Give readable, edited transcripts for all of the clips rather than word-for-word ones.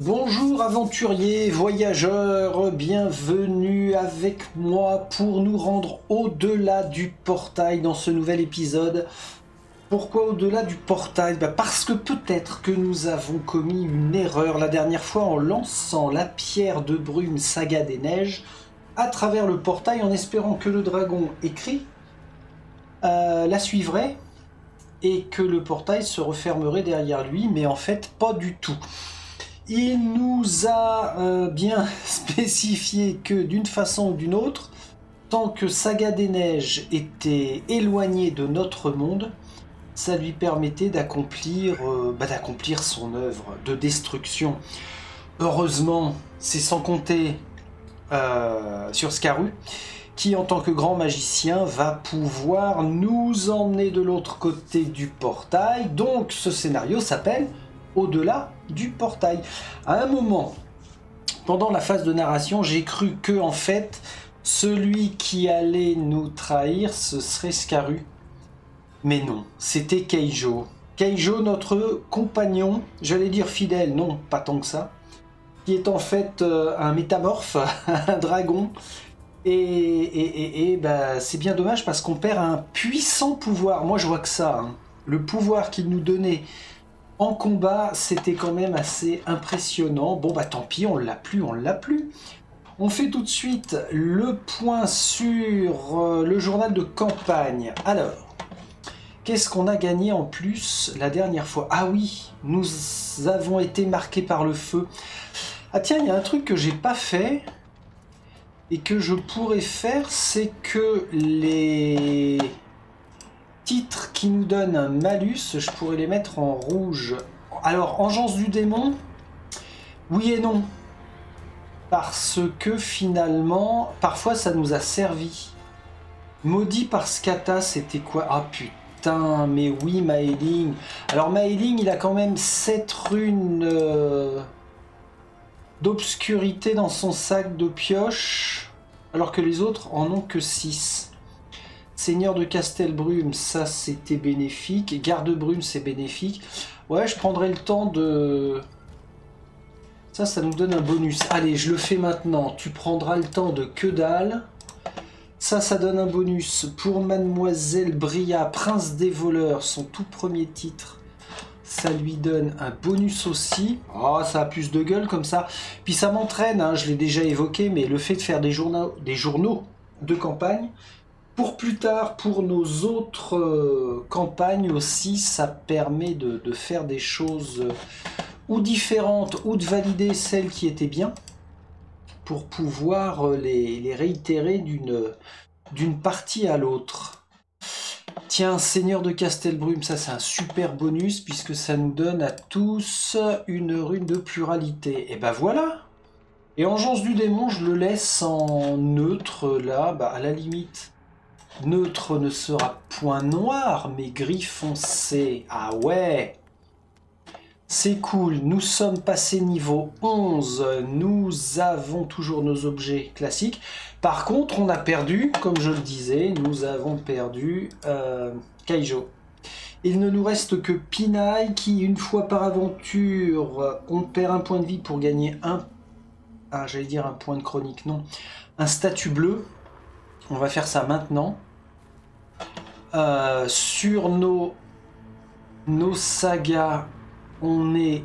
Bonjour aventuriers, voyageurs, bienvenue avec moi pour nous rendre au-delà du portail dans ce nouvel épisode. Pourquoi au-delà du portail? Parce que peut-être que nous avons commis une erreur la dernière fois en lançant la pierre de brume Saga des Neiges à travers le portail en espérant que le dragon écrit la suivrait et que le portail se refermerait derrière lui, mais en fait pas du tout. Il nous a bien spécifié que d'une façon ou d'une autre, tant que Saga des Neiges était éloigné de notre monde, ça lui permettait d'accomplir son œuvre de destruction. Heureusement, c'est sans compter sur Scaru, qui en tant que grand magicien va pouvoir nous emmener de l'autre côté du portail. Donc ce scénario s'appelle Au-delà du portail. À un moment, pendant la phase de narration, j'ai cru que en fait, celui qui allait nous trahir, ce serait Scaru. Mais non, c'était Keijo. Keijo, notre compagnon, j'allais dire fidèle, non, pas tant que ça, qui est en fait un métamorphe, un dragon. Et c'est bien dommage parce qu'on perd un puissant pouvoir. Moi, je vois que ça. Hein. Le pouvoir qu'il nous donnait en combat, c'était quand même assez impressionnant. Bon, tant pis, on l'a plus. On fait tout de suite le point sur le journal de campagne. Alors, qu'est-ce qu'on a gagné en plus la dernière fois? Ah oui, nous avons été marqués par le feu. Ah tiens, il y a un truc que j'ai pas fait et que je pourrais faire, c'est que les titres qui nous donnent un malus, je pourrais les mettre en rouge. Alors, Engeance du démon, oui et non. Parce que finalement, parfois ça nous a servi. Maudit par Skata, c'était quoi? Ah putain, mais oui, Maeling. Alors Maeling, il a quand même 7 runes d'obscurité dans son sac de pioche, alors que les autres en ont que 6. Seigneur de Castelbrume, ça c'était bénéfique. Garde-Brume, c'est bénéfique. Ouais, je prendrai le temps de... Ça nous donne un bonus. Allez, je le fais maintenant. Tu prendras le temps de que dalle. Ça donne un bonus pour Mademoiselle Bria, Prince des voleurs, son tout premier titre. Ça lui donne un bonus aussi. Oh, ça a plus de gueule comme ça. Puis ça m'entraîne, hein, je l'ai déjà évoqué, mais le fait de faire des journaux de campagne, pour plus tard, pour nos autres campagnes aussi, ça permet de faire des choses ou différentes, ou de valider celles qui étaient bien, pour pouvoir les réitérer d'une partie à l'autre. Tiens, Seigneur de Castelbrume, ça c'est un super bonus, puisque ça nous donne à tous une rune de pluralité. Et ben voilà. Et Engeance du démon, je le laisse en neutre, là, à la limite. Neutre ne sera point noir, mais gris foncé. Ah ouais! C'est cool, nous sommes passés niveau 11, nous avons toujours nos objets classiques. Par contre, on a perdu, comme je le disais, nous avons perdu Keijo. Il ne nous reste que Pinaille qui, une fois par aventure, on perd un point de vie pour gagner un... Ah, j'allais dire un point de chronique, non. Un statut bleu. On va faire ça maintenant. Sur nos sagas, on est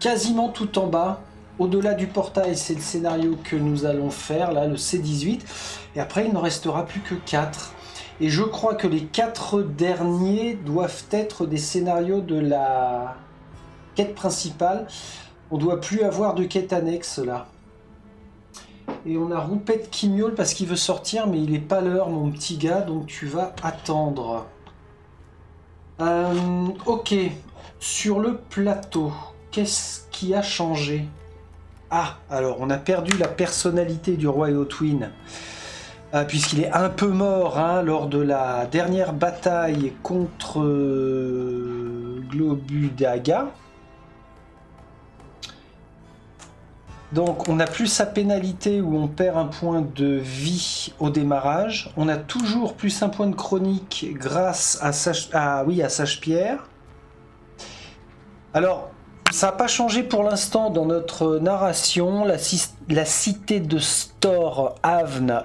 quasiment tout en bas. Au-delà du portail, c'est le scénario que nous allons faire, là, le C18. Et après, il ne restera plus que 4. Et je crois que les 4 derniers doivent être des scénarios de la quête principale. On ne doit plus avoir de quête annexe, là. Et on a Roupette qui miaule parce qu'il veut sortir, mais il n'est pas l'heure, mon petit gars, donc tu vas attendre. Ok, sur le plateau, qu'est-ce qui a changé? Ah, alors on a perdu la personnalité du roi Eowyn, puisqu'il est un peu mort hein, lors de la dernière bataille contre Globudaga. Donc on n'a plus sa pénalité où on perd un point de vie au démarrage. On a toujours plus un point de chronique grâce à Sage-Pierre. Alors, Ça n'a pas changé pour l'instant dans notre narration. La cité de Stor Avn,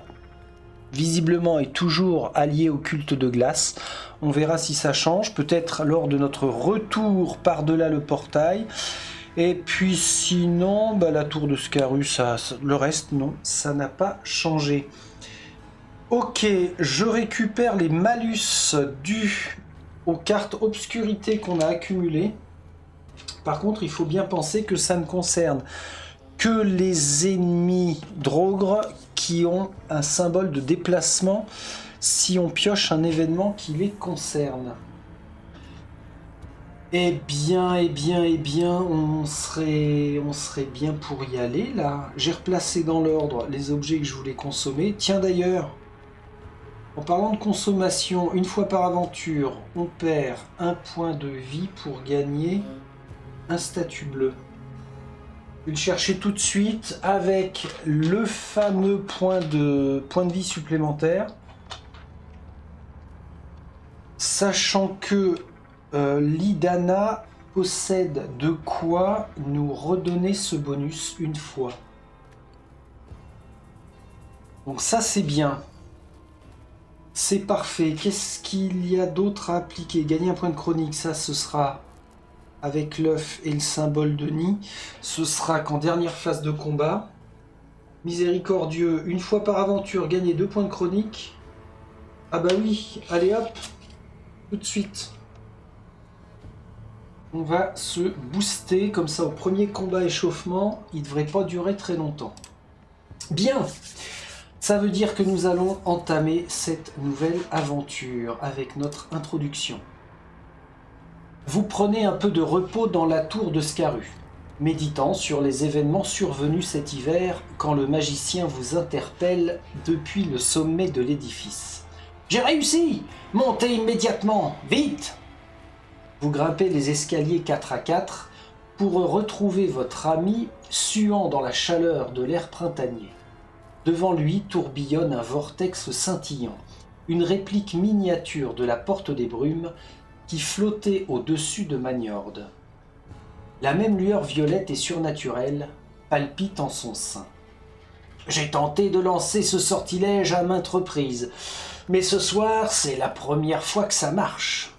visiblement, est toujours alliée au culte de glace. On verra si ça change, peut-être lors de notre retour par-delà le portail. Et puis sinon, bah, la tour de Scaru, le reste, non, ça n'a pas changé. Ok, je récupère les malus dus aux cartes obscurité qu'on a accumulées. Par contre, il faut bien penser que ça ne concerne que les ennemis d'Rogre qui ont un symbole de déplacement si on pioche un événement qui les concerne. Eh bien, on serait bien pour y aller, là. J'ai replacé dans l'ordre les objets que je voulais consommer. Tiens, d'ailleurs, en parlant de consommation, une fois par aventure, on perd un point de vie pour gagner un statut bleu. Je vais le chercher tout de suite avec le fameux point de vie supplémentaire. Sachant que l'Idana possède de quoi nous redonner ce bonus une fois. Donc ça c'est bien. C'est parfait. Qu'est-ce qu'il y a d'autre à appliquer? Gagner un point de chronique, ça ce sera avec l'œuf et le symbole de nid. Ce sera qu'en dernière phase de combat. Miséricordieux, une fois par aventure, gagner 2 points de chronique. Ah bah oui, allez hop, tout de suite. On va se booster comme ça au premier combat échauffement. Il ne devrait pas durer très longtemps. Bien, ça veut dire que nous allons entamer cette nouvelle aventure avec notre introduction. Vous prenez un peu de repos dans la tour de Scaru, méditant sur les événements survenus cet hiver quand le magicien vous interpelle depuis le sommet de l'édifice. « J'ai réussi! Montez immédiatement! Vite !» Vous grimpez les escaliers 4 à 4 pour retrouver votre ami suant dans la chaleur de l'air printanier. Devant lui tourbillonne un vortex scintillant, une réplique miniature de la Porte des Brumes qui flottait au-dessus de Magnord. La même lueur violette et surnaturelle palpite en son sein. J'ai tenté de lancer ce sortilège à maintes reprises, mais ce soir, c'est la première fois que ça marche.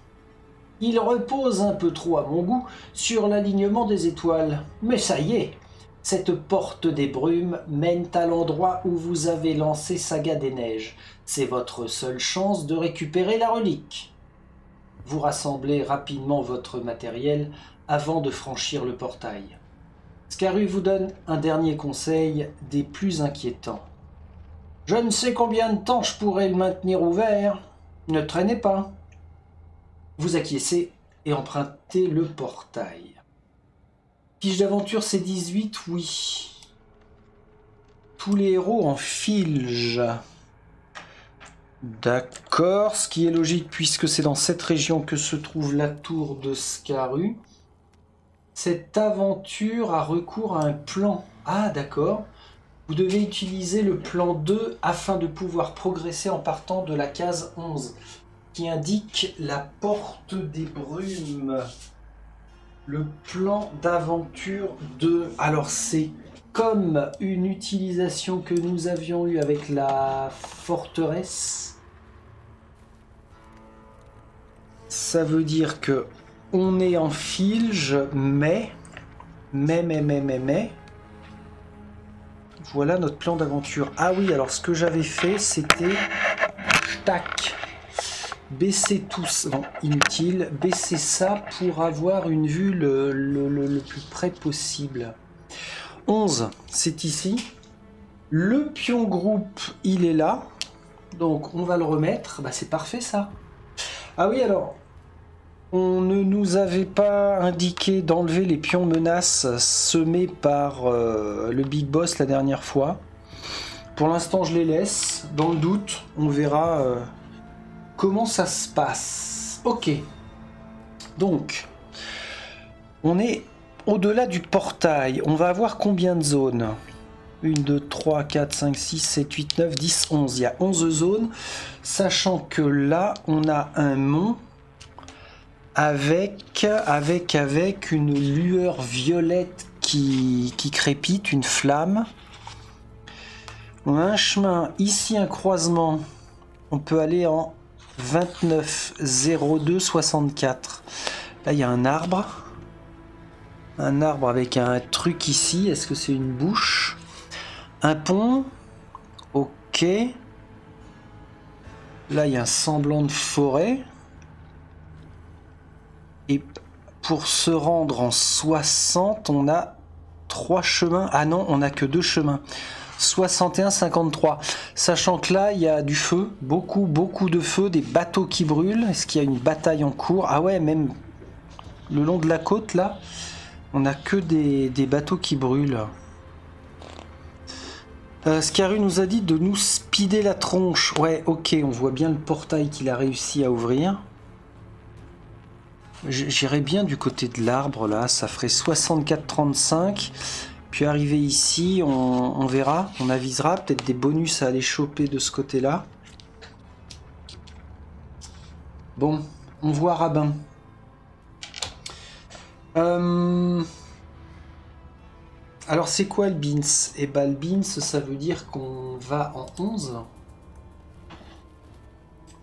Il repose un peu trop à mon goût sur l'alignement des étoiles, mais ça y est, cette porte des brumes mène à l'endroit où vous avez lancé Saga des Neiges. C'est votre seule chance de récupérer la relique. Vous rassemblez rapidement votre matériel avant de franchir le portail. Scaru vous donne un dernier conseil des plus inquiétants. Je ne sais combien de temps je pourrai le maintenir ouvert. Ne traînez pas. Vous acquiescez et empruntez le portail. Fiche d'aventure C18, oui. Tous les héros en filge. D'accord, ce qui est logique puisque c'est dans cette région que se trouve la tour de Scaru. Cette aventure a recours à un plan. Ah, d'accord. Vous devez utiliser le plan 2 afin de pouvoir progresser en partant de la case 11. Qui indique la porte des brumes. Le plan d'aventure 2. Alors c'est comme une utilisation que nous avions eue avec la forteresse. Ça veut dire que on est en filge, mais. Voilà notre plan d'aventure. Ah oui, alors ce que j'avais fait, c'était. Tac. Baisser tout ça, non, inutile, baisser ça pour avoir une vue le plus près possible. 11, c'est ici. Le pion groupe, il est là. Donc on va le remettre. Bah, c'est parfait ça. Ah oui, alors, on ne nous avait pas indiqué d'enlever les pions menaces semés par le Big Boss la dernière fois. Pour l'instant, je les laisse. Dans le doute, on verra... comment ça se passe? Ok. Donc, on est au-delà du portail. On va avoir combien de zones? 1, 2, 3, 4, 5, 6, 7, 8, 9, 10, 11. Il y a 11 zones. Sachant que là, on a un mont avec une lueur violette qui crépite, une flamme. On a un chemin, ici un croisement. On peut aller en 29 02 64. Là, il y a un arbre. Un arbre avec un truc ici. Est-ce que c'est une bouche? Un pont. Ok. Là, il y a un semblant de forêt. Et pour se rendre en 60, on a 3 chemins. Ah non, on n'a que 2 chemins. 61, 53. Sachant que là, il y a du feu. Beaucoup de feu. Des bateaux qui brûlent. Est-ce qu'il y a une bataille en cours? Ah ouais, même le long de la côte, là, on n'a que des bateaux qui brûlent. Scaru nous a dit de nous speeder la tronche. Ouais, ok, on voit bien le portail qu'il a réussi à ouvrir. J'irais bien du côté de l'arbre, là. Ça ferait 64-35. Puis arriver ici, on verra, on avisera. Peut-être des bonus à aller choper de ce côté-là. Bon, on voit Rabin. Alors c'est quoi le Beans? Eh ben le Beans, ça veut dire qu'on va en 11.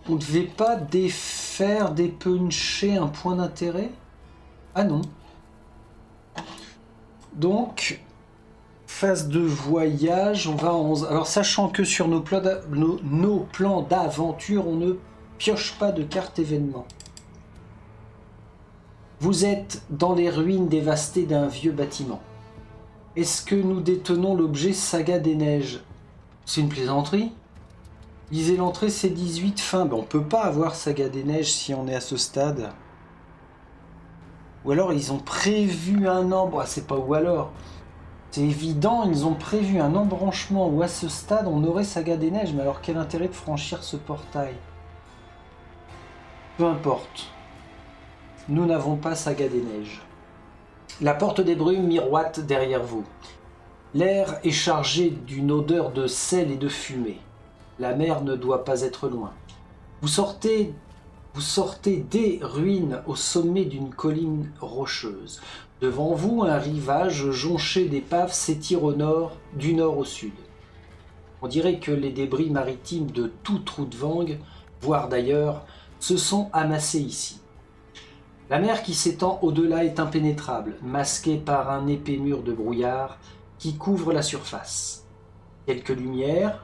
On ne devait pas défaire, dépuncher un point d'intérêt? Ah non. Donc, phase de voyage, on va en 11. Alors sachant que sur nos plans d'aventure, on ne pioche pas de carte événement. Vous êtes dans les ruines dévastées d'un vieux bâtiment. Est-ce que nous détenons l'objet Saga des Neiges? C'est une plaisanterie? Lisez l'entrée, c'est 18 fin. Ben, on peut pas avoir Saga des Neiges si on est à ce stade. Ou alors ils ont prévu un embre. C'est pas ou alors. C'est évident, ils ont prévu un embranchement où à ce stade on aurait Saga des Neiges. Mais alors quel intérêt de franchir ce portail? Peu importe. Nous n'avons pas Saga des Neiges. La porte des brumes miroite derrière vous. L'air est chargé d'une odeur de sel et de fumée. La mer ne doit pas être loin. Vous sortez des ruines au sommet d'une colline rocheuse. Devant vous, un rivage jonché d'épaves s'étire au nord, du nord au sud. On dirait que les débris maritimes de tout trou de Vangue, voire d'ailleurs, se sont amassés ici. La mer qui s'étend au-delà est impénétrable, masquée par un épais mur de brouillard qui couvre la surface. Quelques lumières,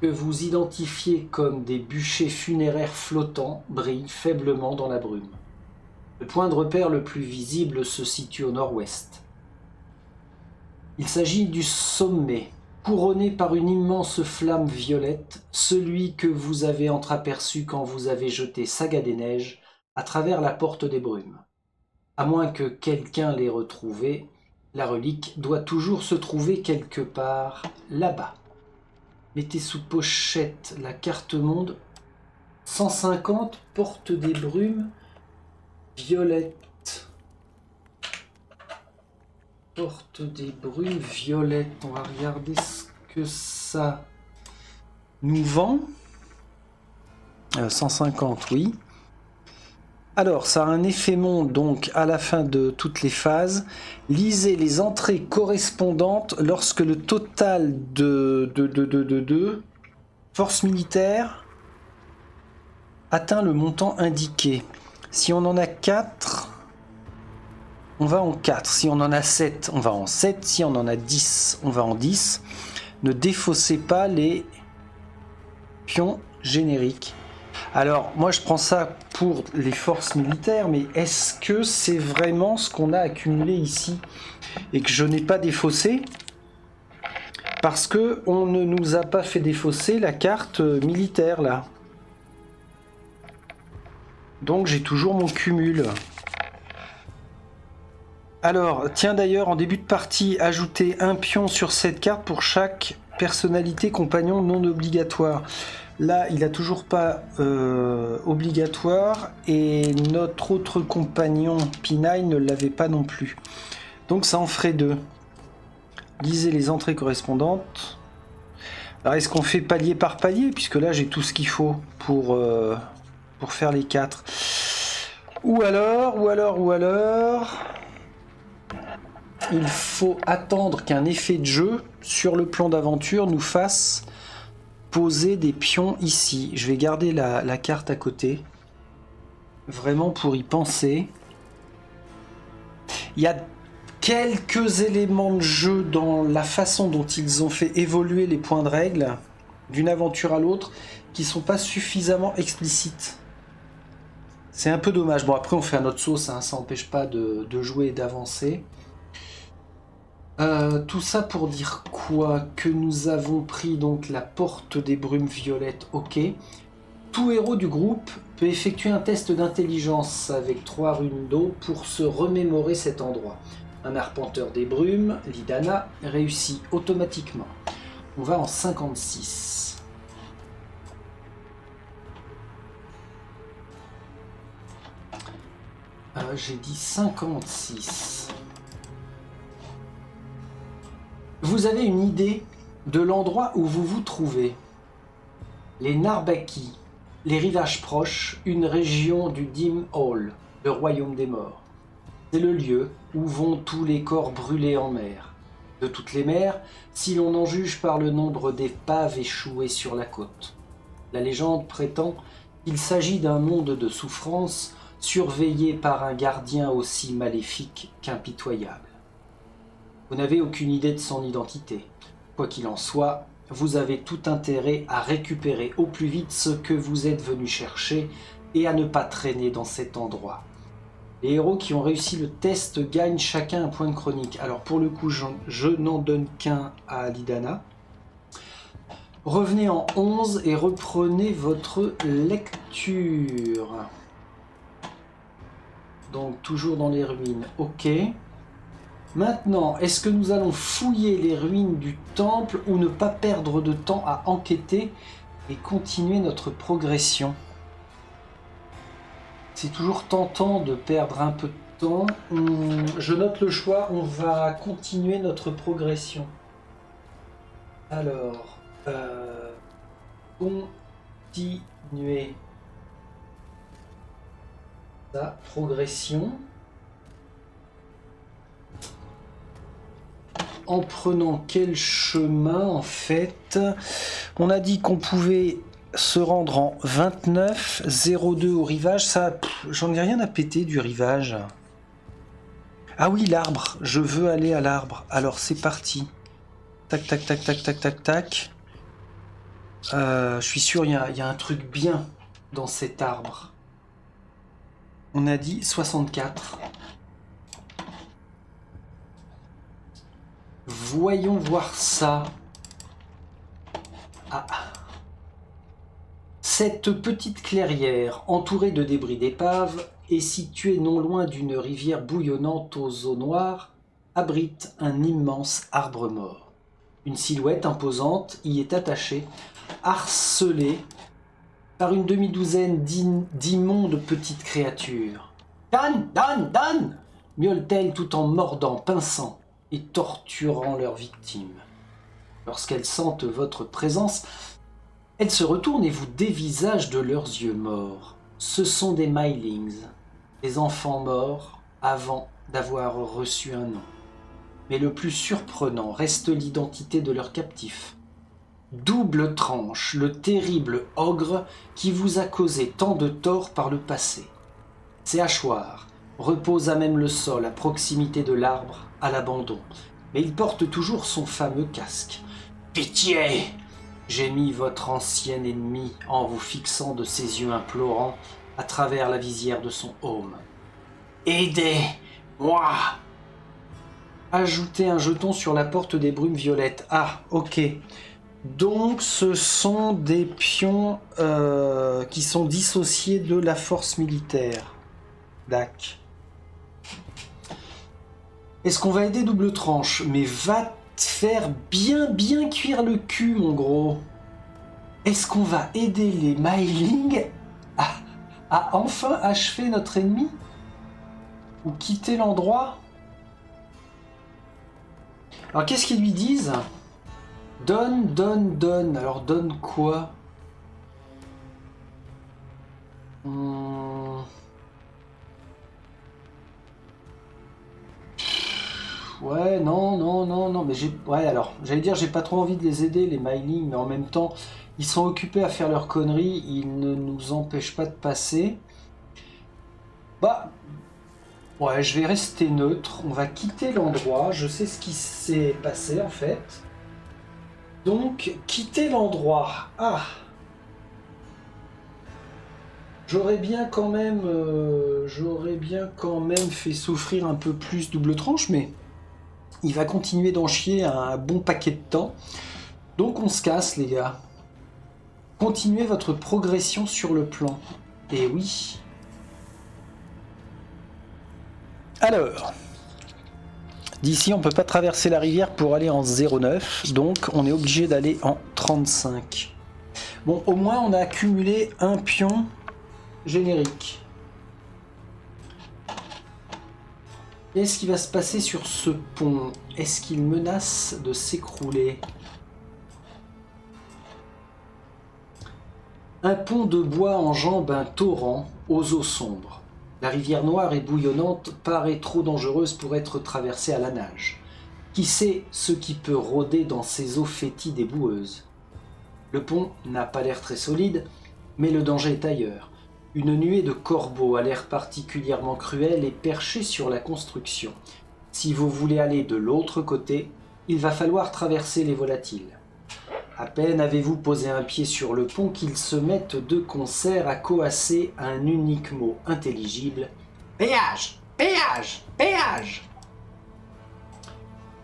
que vous identifiez comme des bûchers funéraires flottants, brillent faiblement dans la brume. Le point de repère le plus visible se situe au nord-ouest. Il s'agit du sommet, couronné par une immense flamme violette, celui que vous avez entreaperçu quand vous avez jeté Saga des Neiges à travers la porte des brumes. À moins que quelqu'un l'ait retrouvé, la relique doit toujours se trouver quelque part là-bas. Mettez sous pochette la carte monde. 150, porte des brumes, violette. Porte des brumes, violette. On va regarder ce que ça nous vend. 150, oui. Alors, ça a un effet monde, donc, à la fin de toutes les phases. Lisez les entrées correspondantes lorsque le total de force militaire atteint le montant indiqué. Si on en a 4, on va en 4. Si on en a 7, on va en 7. Si on en a 10, on va en 10. Ne défaussez pas les pions génériques. Alors, moi je prends ça pour les forces militaires, mais est-ce que c'est vraiment ce qu'on a accumulé ici et que je n'ai pas défaussé? Parce que on ne nous a pas fait défausser la carte militaire, là. Donc j'ai toujours mon cumul. Alors, tiens d'ailleurs, en début de partie, ajoutez un pion sur cette carte pour chaque personnalité compagnon non obligatoire. Là, il n'a toujours pas obligatoire et notre autre compagnon, Pinaille, ne l'avait pas non plus. Donc ça en ferait 2. Lisez les entrées correspondantes. Alors est-ce qu'on fait palier par palier? Puisque là, j'ai tout ce qu'il faut pour faire les 4. Ou alors... Il faut attendre qu'un effet de jeu sur le plan d'aventure nous fasse poser des pions ici. Je vais garder la carte à côté. Vraiment pour y penser. Il y a quelques éléments de jeu dans la façon dont ils ont fait évoluer les points de règle d'une aventure à l'autre qui sont pas suffisamment explicites. C'est un peu dommage. Bon, après on fait à notre sauce, hein, ça n'empêche pas de jouer et d'avancer. Tout ça pour dire quoi? Que nous avons pris donc la porte des brumes violettes, ok. Tout héros du groupe peut effectuer un test d'intelligence avec 3 runes d'eau pour se remémorer cet endroit. Un arpenteur des brumes, Lidana, réussit automatiquement. On va en 56. J'ai dit 56. Vous avez une idée de l'endroit où vous vous trouvez. Les Narbaki, les rivages proches, une région du Dim Hall, le royaume des morts. C'est le lieu où vont tous les corps brûlés en mer. De toutes les mers, si l'on en juge par le nombre d'épaves échouées sur la côte. La légende prétend qu'il s'agit d'un monde de souffrance surveillé par un gardien aussi maléfique qu'impitoyable. Vous n'avez aucune idée de son identité. Quoi qu'il en soit, vous avez tout intérêt à récupérer au plus vite ce que vous êtes venu chercher et à ne pas traîner dans cet endroit. Les héros qui ont réussi le test gagnent chacun un point de chronique. Alors pour le coup, je n'en donne qu'un à Lidana. Revenez en 11 et reprenez votre lecture. Donc toujours dans les ruines, ok. Maintenant, est-ce que nous allons fouiller les ruines du temple ou ne pas perdre de temps à enquêter et continuer notre progression? C'est toujours tentant de perdre un peu de temps. Je note le choix, on va continuer notre progression. Alors, continuer la progression. En prenant quel chemin en fait? On a dit qu'on pouvait se rendre en 29, 02 au rivage. Ça, j'en ai rien à péter du rivage. Ah oui, l'arbre. Je veux aller à l'arbre. Alors c'est parti. Tac, tac, tac, tac, tac, tac, tac. Je suis sûr, il y a un truc bien dans cet arbre. On a dit 64. Voyons voir ça. Ah. Cette petite clairière, entourée de débris d'épave, est située non loin d'une rivière bouillonnante aux eaux noires, abrite un immense arbre mort. Une silhouette imposante y est attachée, harcelée par une demi-douzaine d'immondes petites créatures. « Dan, Dan, Dan !» miaule-t-elle tout en mordant, pinçant et torturant leurs victimes. Lorsqu'elles sentent votre présence, elles se retournent et vous dévisagent de leurs yeux morts. Ce sont des Mylings, des enfants morts avant d'avoir reçu un nom. Mais le plus surprenant reste l'identité de leur captif. Double Tranche, le terrible ogre qui vous a causé tant de tort par le passé. Ses hachoirs reposent à même le sol, à proximité de l'arbre, à l'abandon. Mais il porte toujours son fameux casque. « Pitié !» gémit votre ancien ennemi en vous fixant de ses yeux implorants à travers la visière de son aume. « Aidez-moi !» Ajoutez un jeton sur la porte des brumes violettes. Ah, ok. Donc ce sont des pions qui sont dissociés de la force militaire. Dac. Est-ce qu'on va aider Double Tranche? Mais va te faire bien cuire le cul, mon gros. Est-ce qu'on va aider les Mylings à enfin achever notre ennemi? Ou quitter l'endroit? Alors qu'est-ce qu'ils lui disent? Donne, donne, donne. Alors donne quoi? Ouais, non, non, non, non, mais j'ai... Ouais, alors, j'allais dire, j'ai pas trop envie de les aider, les Myling, mais en même temps, ils sont occupés à faire leurs conneries, ils ne nous empêchent pas de passer. Bah, ouais, je vais rester neutre, on va quitter l'endroit, je sais ce qui s'est passé, en fait. Donc, quitter l'endroit. Ah! J'aurais bien quand même fait souffrir un peu plus Double Tranche, mais il va continuer d'en chier un bon paquet de temps. Donc on se casse, les gars. Continuez votre progression sur le plan. Et oui. Alors, d'ici on peut pas traverser la rivière pour aller en 09, donc on est obligé d'aller en 35. Bon, au moins on a accumulé un pion générique. Qu'est-ce qui va se passer sur ce pont? Est-ce qu'il menace de s'écrouler? Un pont de bois enjambe un torrent aux eaux sombres. La rivière noire et bouillonnante paraît trop dangereuse pour être traversée à la nage. Qui sait ce qui peut rôder dans ces eaux fétides et boueuses? Le pont n'a pas l'air très solide, mais le danger est ailleurs. Une nuée de corbeaux à l'air particulièrement cruel est perchée sur la construction. Si vous voulez aller de l'autre côté, il va falloir traverser les volatiles. À peine avez-vous posé un pied sur le pont qu'ils se mettent de concert à coasser un unique mot intelligible. Péage! Péage! Péage!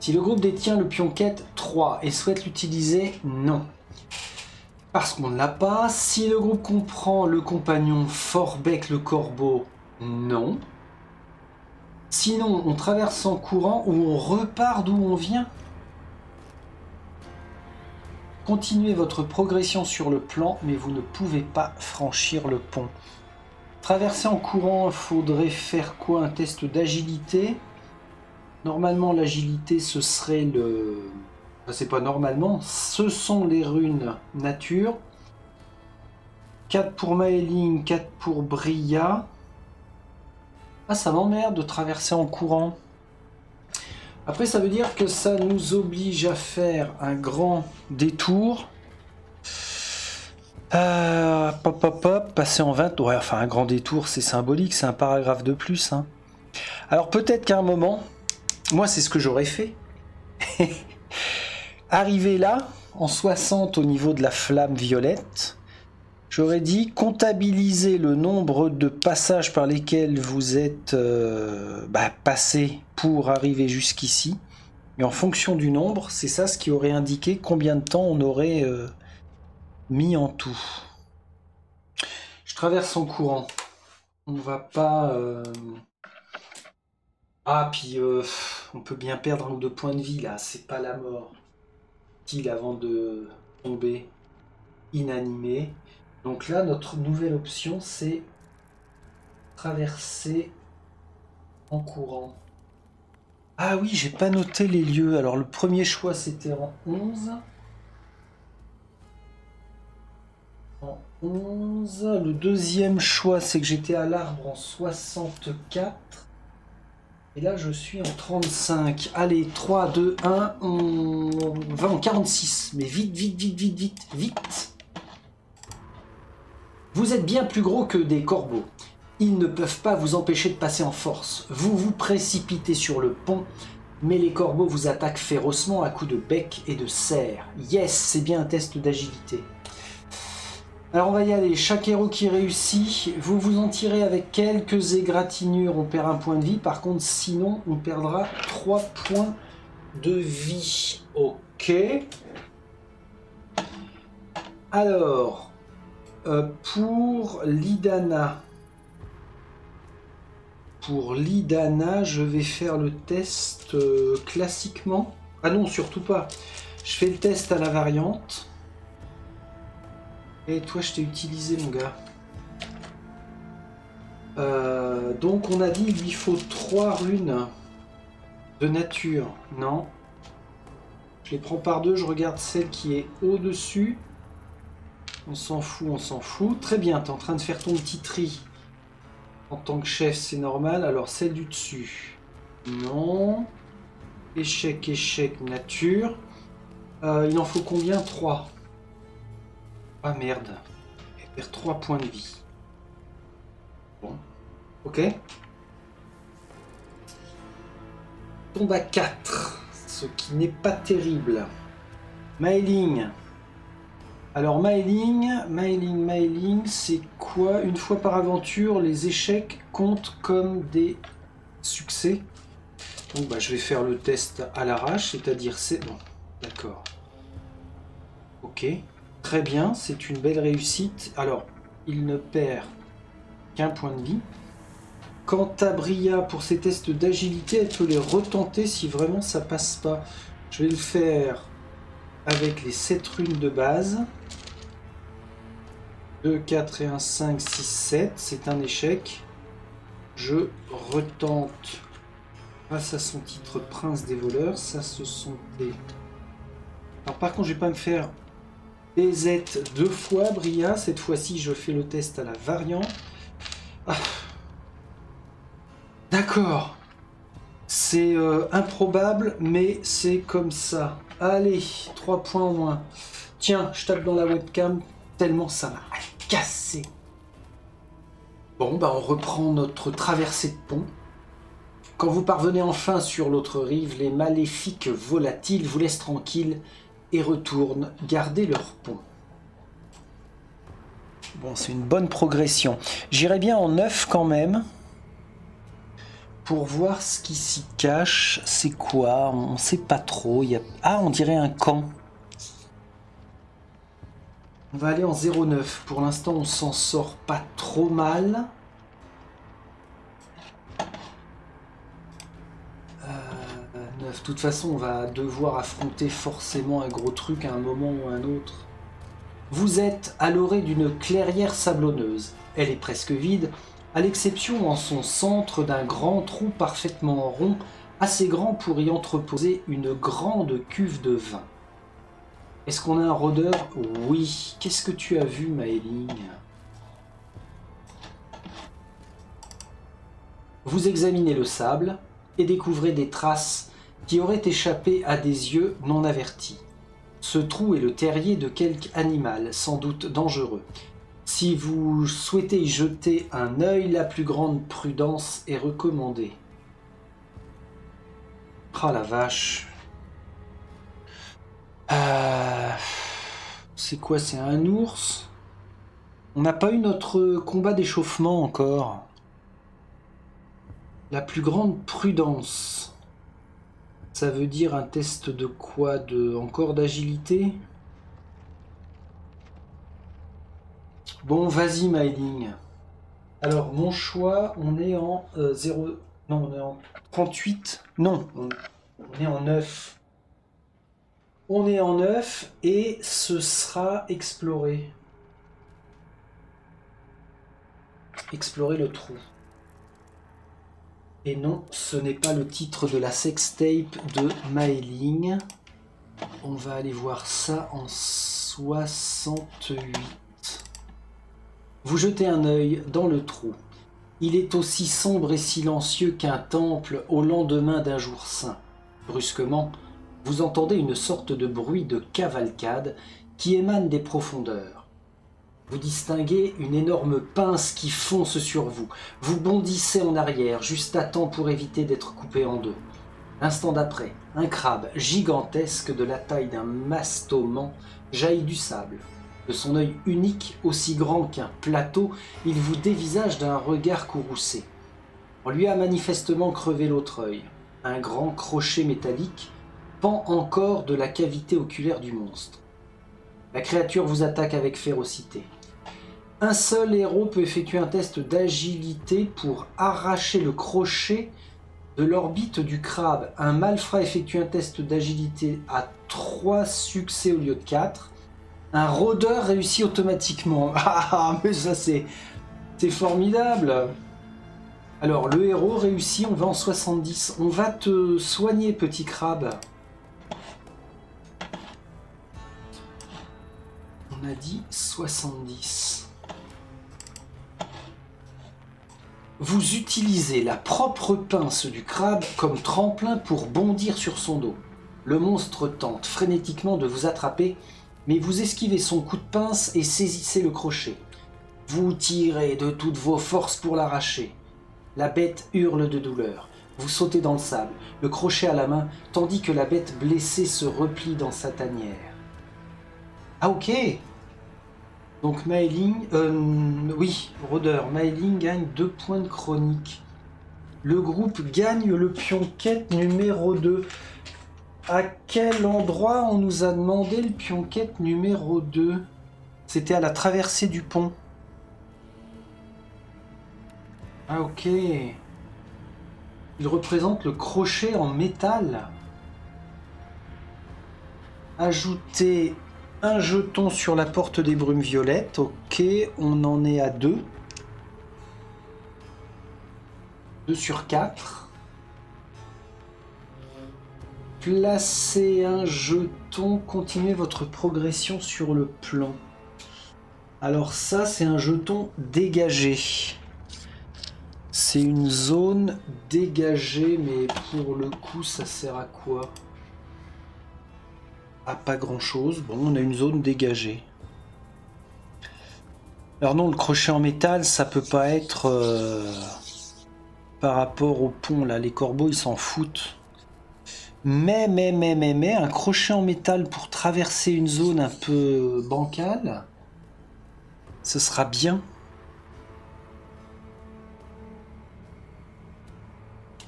Si le groupe détient le pion quête 3 et souhaite l'utiliser, non. Parce qu'on ne l'a pas. Si le groupe comprend le compagnon Forbec le corbeau, non. Sinon, on traverse en courant ou on repart d'où on vient. Continuez votre progression sur le plan, mais vous ne pouvez pas franchir le pont. Traverser en courant, il faudrait faire quoi? Un test d'agilité. Normalement, l'agilité, ce serait le... Enfin, c'est pas normalement, ce sont les runes nature. 4 pour Maeling, 4 pour Bria. Ah, ça m'emmerde de traverser en courant. Après, ça veut dire que ça nous oblige à faire un grand détour. Pop, pop, pop, passer en 20. Ouais, enfin, un grand détour, c'est symbolique, c'est un paragraphe de plus. Hein. Alors, peut-être qu'à un moment, moi, c'est ce que j'aurais fait. Arriver là, en 60 au niveau de la flamme violette, j'aurais dit comptabiliser le nombre de passages par lesquels vous êtes passé pour arriver jusqu'ici. Et en fonction du nombre, c'est ça ce qui aurait indiqué combien de temps on aurait mis en tout. Je traverse en courant. On va pas... Ah, puis on peut bien perdre 1 ou 2 points de vie là, c'est pas la mort. Avant de tomber inanimé. Donc là, notre nouvelle option, c'est traverser en courant. Ah oui, j'ai pas noté les lieux. Alors le premier choix, c'était en 11. En 11. Le deuxième choix, c'est que j'étais à l'arbre en 64. Et là, je suis en 35. Allez, 3, 2, 1, on va en 46. Mais vite, vite, vite, vite, vite, vite. Vous êtes bien plus gros que des corbeaux. Ils ne peuvent pas vous empêcher de passer en force. Vous vous précipitez sur le pont, mais les corbeaux vous attaquent férocement à coups de bec et de serre. Yes, c'est bien un test d'agilité. Alors on va y aller, chaque héros qui réussit, vous vous en tirez avec quelques égratignures, on perd 1 point de vie, par contre sinon on perdra 3 points de vie. Ok. Alors, pour l'Idana, je vais faire le test classiquement. Ah non, surtout pas. Je fais le test à la variante. Et toi, je t'ai utilisé, mon gars. Donc, on a dit il lui faut 3 runes de nature. Non. Je les prends par 2, je regarde celle qui est au-dessus. On s'en fout, on s'en fout. Très bien, tu es en train de faire ton petit tri. En tant que chef, c'est normal. Alors, celle du dessus. Non. Échec, échec, nature. Il en faut combien? 3. Ah merde. Elle perd 3 points de vie. Bon. Ok. Tombe à 4. Ce qui n'est pas terrible. Mailing. Alors Mailing, c'est quoi? Une fois par aventure, les échecs comptent comme des succès. Donc bah, je vais faire le test à l'arrache, c'est-à-dire c'est bon. D'accord. Ok. Très bien, c'est une belle réussite. Alors, il ne perd qu'un point de vie. Quant à Bria, pour ses tests d'agilité, elle peut les retenter si vraiment ça passe pas. Je vais le faire avec les 7 runes de base. 2, 4 et 1, 5, 6, 7. C'est un échec. Je retente grâce à son titre Prince des voleurs. Ça, ce sont des... Alors par contre, je vais pas me faire BZ 2 fois, Bria. Cette fois-ci, je fais le test à la variante. Ah. D'accord. C'est improbable, mais c'est comme ça. Allez, 3 points au moins. Tiens, je tape dans la webcam, tellement ça m'a cassé. Bon, bah on reprend notre traversée de pont. Quand vous parvenez enfin sur l'autre rive, les maléfiques volatiles vous laissent tranquille et retournent garder leur pont. Bon, c'est une bonne progression. J'irai bien en 9 quand même. Pour voir ce qui s'y cache. C'est quoi? On ne sait pas trop. Il y a... Ah, on dirait un camp. On va aller en 0,9. Pour l'instant, on s'en sort pas trop mal. 9. De toute façon, on va devoir affronter forcément un gros truc à un moment ou à un autre. Vous êtes à l'orée d'une clairière sablonneuse. Elle est presque vide, à l'exception en son centre d'un grand trou parfaitement rond, assez grand pour y entreposer une grande cuve de vin. Est-ce qu'on a un rôdeur? Oui. Qu'est-ce que tu as vu, Maeling? Vous examinez le sable et découvrez des traces qui auraient échappé à des yeux non avertis. Ce trou est le terrier de quelque animal, sans doute dangereux. Si vous souhaitez y jeter un œil, la plus grande prudence est recommandée. Ah la vache. C'est quoi? C'est un ours? On n'a pas eu notre combat d'échauffement encore. La plus grande prudence. Ça veut dire un test de quoi? Encore d'agilité? Bon, vas-y, Mailing. Alors, mon choix, on est en 0... Non, on est en 38. Non, on est en 9. On est en 9 et ce sera explorer. Explorer le trou. Et non, ce n'est pas le titre de la sextape de Maeling. On va aller voir ça en 68. Vous jetez un œil dans le trou. Il est aussi sombre et silencieux qu'un temple au lendemain d'un jour saint. Brusquement, vous entendez une sorte de bruit de cavalcade qui émane des profondeurs. Vous distinguez une énorme pince qui fonce sur vous. Vous bondissez en arrière, juste à temps pour éviter d'être coupé en deux. L'instant d'après, un crabe gigantesque de la taille d'un mastodon jaillit du sable. De son œil unique, aussi grand qu'un plateau, il vous dévisage d'un regard courroucé. On lui a manifestement crevé l'autre œil. Un grand crochet métallique pend encore de la cavité oculaire du monstre. La créature vous attaque avec férocité. Un seul héros peut effectuer un test d'agilité pour arracher le crochet de l'orbite du crabe. Un malfrat effectue un test d'agilité à 3 succès au lieu de 4. Un rôdeur réussit automatiquement. Ah, mais ça c'est formidable. Alors, le héros réussit, on va en 70. On va te soigner, petit crabe. On a dit 70. Vous utilisez la propre pince du crabe comme tremplin pour bondir sur son dos. Le monstre tente frénétiquement de vous attraper, mais vous esquivez son coup de pince et saisissez le crochet. Vous tirez de toutes vos forces pour l'arracher. La bête hurle de douleur. Vous sautez dans le sable, le crochet à la main, tandis que la bête blessée se replie dans sa tanière. Ah ok. Donc Maeling, oui, rôdeur, Maeling gagne 2 points de chronique. Le groupe gagne le pion-quête numéro 2. À quel endroit on nous a demandé le pion-quête numéro 2? C'était à la traversée du pont. Ah ok. Il représente le crochet en métal. Ajouter un jeton sur la porte des brumes violettes. Ok, on en est à 2. 2 sur 4. Placez un jeton. Continuez votre progression sur le plan. Alors ça, c'est un jeton dégagé. C'est une zone dégagée, mais pour le coup, ça sert à quoi? À pas grand chose. Bon, on a une zone dégagée. Alors non, le crochet en métal, ça peut pas être par rapport au pont, là. Les corbeaux, ils s'en foutent. Mais, un crochet en métal pour traverser une zone un peu bancale, ce sera bien.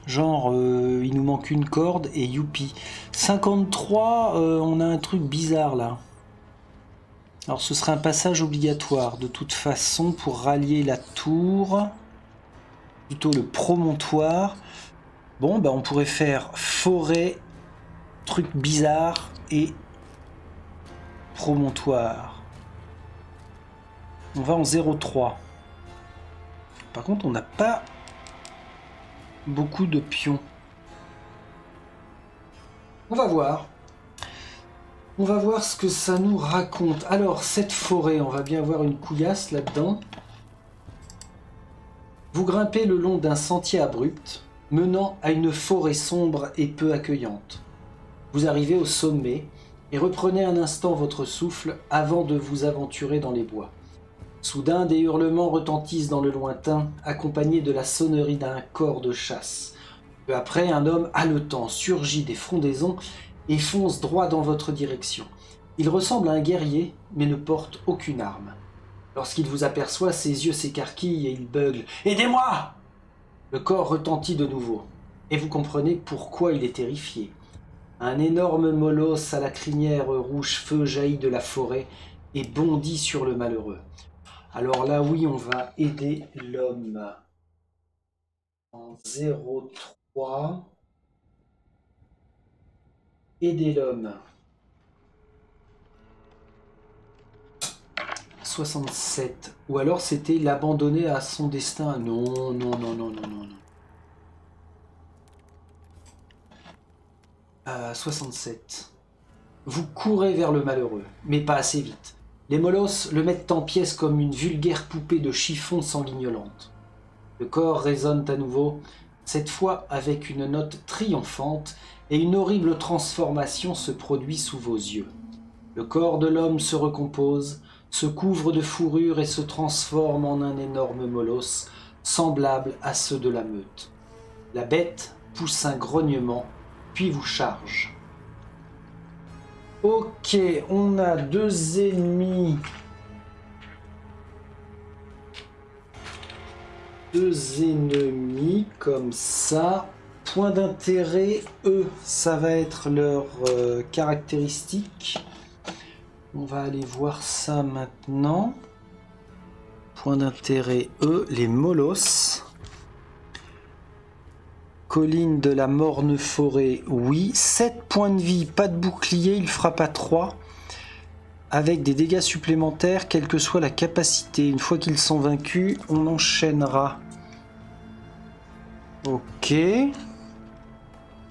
Genre, il nous manque une corde et youpi. 53, on a un truc bizarre là. Alors ce serait un passage obligatoire de toute façon pour rallier la tour. Plutôt le promontoire. Bon, bah on pourrait faire forêt, truc bizarre et promontoire. On va en 0,3. Par contre, on n'a pas beaucoup de pions. On va voir. On va voir ce que ça nous raconte. Alors, cette forêt, on va bien voir une couillasse là-dedans. Vous grimpez le long d'un sentier abrupt, menant à une forêt sombre et peu accueillante. Vous arrivez au sommet et reprenez un instant votre souffle avant de vous aventurer dans les bois. Soudain, des hurlements retentissent dans le lointain, accompagnés de la sonnerie d'un corps de chasse. Peu après, un homme haletant surgit des frondaisons et fonce droit dans votre direction. Il ressemble à un guerrier, mais ne porte aucune arme. Lorsqu'il vous aperçoit, ses yeux s'écarquillent et il beugle. « Aidez-moi » Le corps retentit de nouveau, et vous comprenez pourquoi il est terrifié. Un énorme molosse à la crinière rouge feu jaillit de la forêt et bondit sur le malheureux. Alors là, oui, on va aider l'homme. En 0,3. Aider l'homme. 67. Ou alors c'était l'abandonner à son destin. Non, non, non, non, non, non, non. 67. Vous courez vers le malheureux, mais pas assez vite. Les molosses le mettent en pièces comme une vulgaire poupée de chiffon sanguignolante. Le corps résonne à nouveau, cette fois avec une note triomphante, et une horrible transformation se produit sous vos yeux. Le corps de l'homme se recompose, se couvre de fourrure et se transforme en un énorme molosse, semblable à ceux de la meute. La bête pousse un grognement, puis vous charge. Ok, on a 2 ennemis. 2 ennemis comme ça. Point d'intérêt, eux, ça va être leur caractéristique. On va aller voir ça maintenant. Point d'intérêt, eux, les molosses. Colline de la morne forêt, oui. 7 points de vie, pas de bouclier, il frappe à 3. Avec des dégâts supplémentaires, quelle que soit la capacité. Une fois qu'ils sont vaincus, on enchaînera. Ok.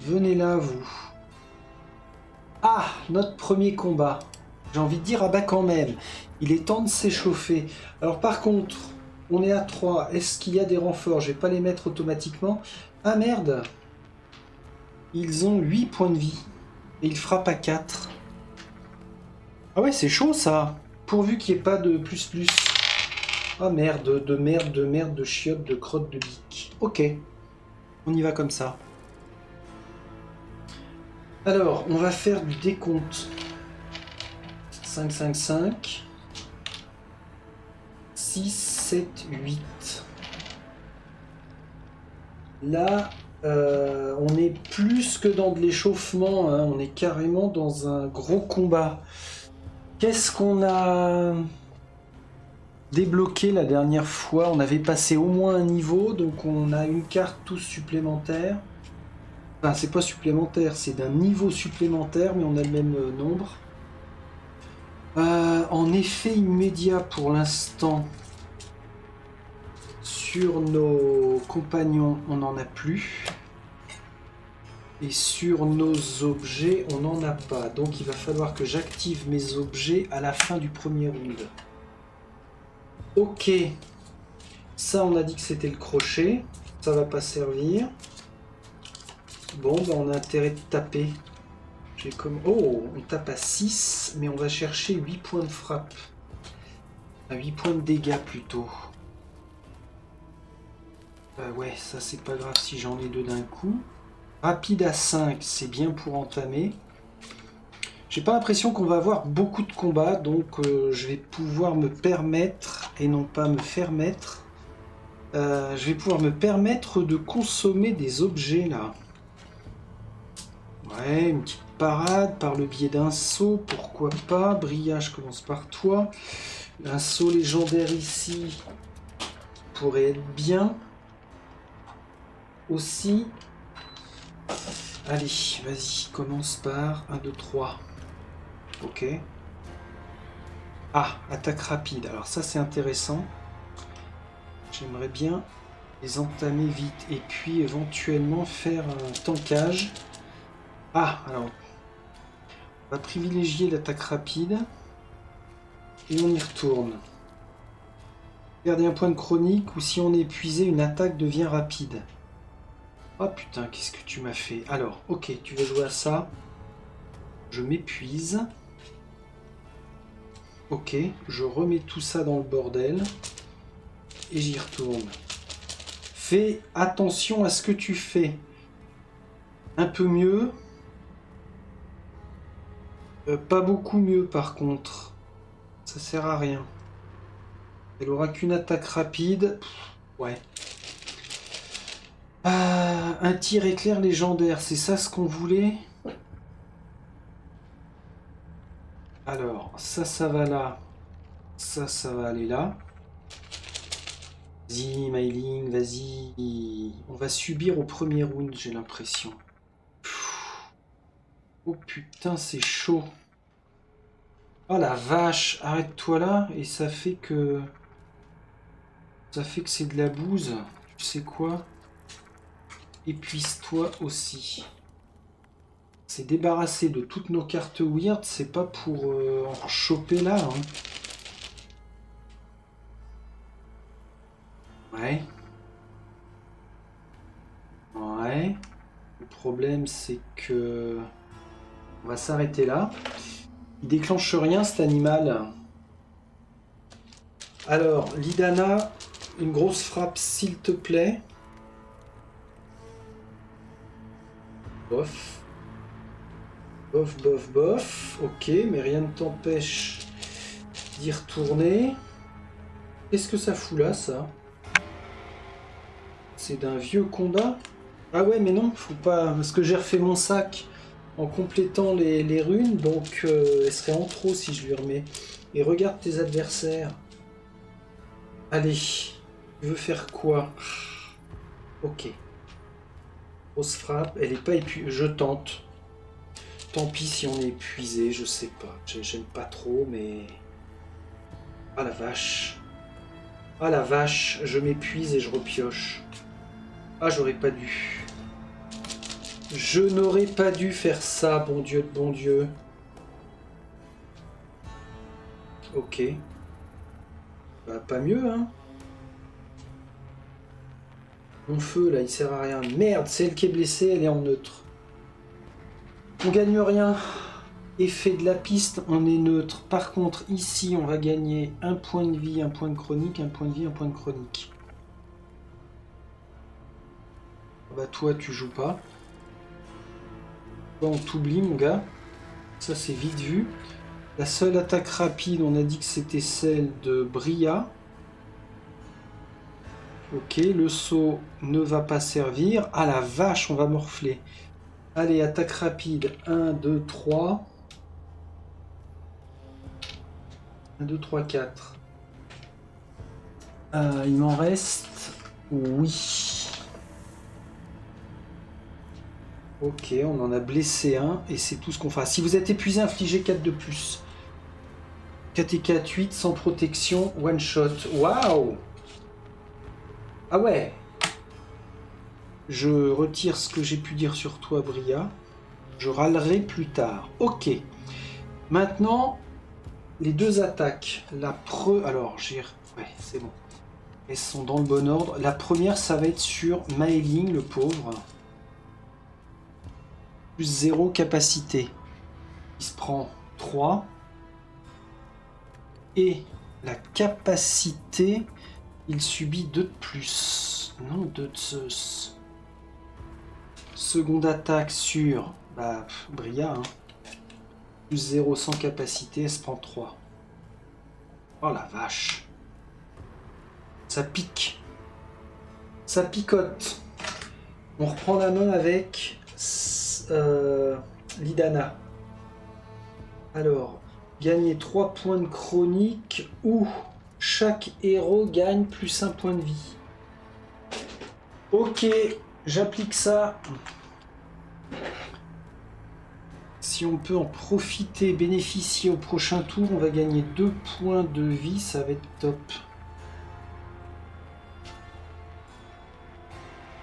Venez là, vous. Ah, notre premier combat. J'ai envie de dire, ah bah quand même. Il est temps de s'échauffer. Alors par contre, On est à 3. Est-ce qu'il y a des renforts? Je vais pas les mettre automatiquement. Ah merde! Ils ont 8 points de vie. Et ils frappent à 4. Ah ouais, c'est chaud ça! Pourvu qu'il n'y ait pas de plus. Ah merde, de merde, de chiottes, de crottes, de bique. Ok. On y va comme ça. Alors, on va faire du décompte. 5, 5, 5. 6, 7, 8. Là, on est plus que dans de l'échauffement, hein. On est carrément dans un gros combat. Qu'est-ce qu'on a débloqué la dernière fois? On avait passé au moins un niveau, donc on a une carte tous supplémentaire. Enfin, c'est pas supplémentaire, c'est d'un niveau supplémentaire, mais on a le même nombre. En effet immédiat pour l'instant, sur nos compagnons, on n'en a plus. Et sur nos objets, on n'en a pas. Donc il va falloir que j'active mes objets à la fin du premier round. Ok. Ça, on a dit que c'était le crochet. Ça va pas servir. Bon, ben on a intérêt de taper. Oh, on tape à 6, mais on va chercher 8 points de frappe. À 8 points de dégâts plutôt. Ouais, ça c'est pas grave si j'en ai deux d'un coup. Rapide à 5, c'est bien pour entamer. J'ai pas l'impression qu'on va avoir beaucoup de combats, donc je vais pouvoir me permettre, et non pas me faire mettre, je vais pouvoir me permettre de consommer des objets là. Ouais, une petite parade par le biais d'un saut, pourquoi pas. Brillage commence par toi. Un saut légendaire ici pourrait être bien. Aussi. Allez, vas-y, commence par 1, 2, 3. Ok. Ah, attaque rapide. Alors ça, c'est intéressant. J'aimerais bien les entamer vite. Et puis, éventuellement, faire un tankage. Ah, alors, on va privilégier l'attaque rapide. Et on y retourne. Perdez un point de chronique ou si on est épuisé, une attaque devient rapide. Oh putain, qu'est-ce que tu m'as fait? Alors, ok, tu vas jouer à ça. Je m'épuise. Ok, je remets tout ça dans le bordel. Et j'y retourne. Fais attention à ce que tu fais. Un peu mieux. Pas beaucoup mieux par contre. Ça sert à rien. Elle aura qu'une attaque rapide. Ouais. Un tir éclair légendaire, c'est ça ce qu'on voulait? Alors, ça va là. Ça va aller là. Vas-y, Mailing, vas-y. On va subir au premier round, j'ai l'impression. Oh putain, c'est chaud. Oh la vache, arrête-toi là, et ça fait que... Ça fait que c'est de la bouse. Tu sais quoi? Épuise-toi aussi. C'est débarrassé de toutes nos cartes weird, c'est pas pour en choper là. Hein. Ouais. Ouais. Le problème c'est que... On va s'arrêter là. Il déclenche rien cet animal. Alors, Lidana, une grosse frappe s'il te plaît. Bof. Bof, bof, bof. Ok, mais rien ne t'empêche d'y retourner. Qu'est-ce que ça fout là, ça? C'est d'un vieux combat? Ah ouais, mais non, faut pas... Parce que j'ai refait mon sac en complétant les runes, donc elle serait en trop si je lui remets. Et regarde tes adversaires. Allez, tu veux faire quoi? Ok. Grosse frappe, elle est pas épuisée. Je tente. Tant pis si on est épuisé, je sais pas. J'aime pas trop, mais... Ah la vache. Ah la vache, je m'épuise et je repioche. Ah, j'aurais pas dû. Je n'aurais pas dû faire ça, bon Dieu de bon Dieu. Ok. Bah, pas mieux, hein. Mon feu là, il sert à rien. Merde, c'est elle qui est blessée, elle est en neutre. On gagne rien. Effet de la piste, on est neutre. Par contre, ici, on va gagner un point de vie, un point de chronique, un point de vie, un point de chronique. Bah toi, tu joues pas. Toi, on t'oublie, mon gars. Ça, c'est vite vu. La seule attaque rapide, on a dit que c'était celle de Bria. Ok, le saut ne va pas servir. Ah la vache, on va morfler. Allez, attaque rapide. 1, 2, 3. 1, 2, 3, 4. Il m'en reste... Oui. Ok, on en a blessé un. Et c'est tout ce qu'on fera. Si vous êtes épuisé, infligez 4 de plus. 4 et 4, 8, sans protection, one shot. Waouh! Ah ouais! Je retire ce que j'ai pu dire sur toi, Bria. Je râlerai plus tard. Ok. Maintenant, les deux attaques. Alors, ouais, c'est bon. Elles sont dans le bon ordre. La première, ça va être sur Maeling, le pauvre. Plus 0 capacité. Il se prend 3. Et la capacité, il subit 2 de plus. Non, 2 de Zeus. Seconde attaque sur Bria. Hein. Plus 0 sans capacité, elle se prend 3. Oh la vache. Ça pique. Ça picote. On reprend la main avec Lidana. Alors, gagner 3 points de chronique ou chaque héros gagne plus 1 point de vie. Ok, j'applique ça. Si on peut en profiter, bénéficier au prochain tour, on va gagner 2 points de vie, ça va être top.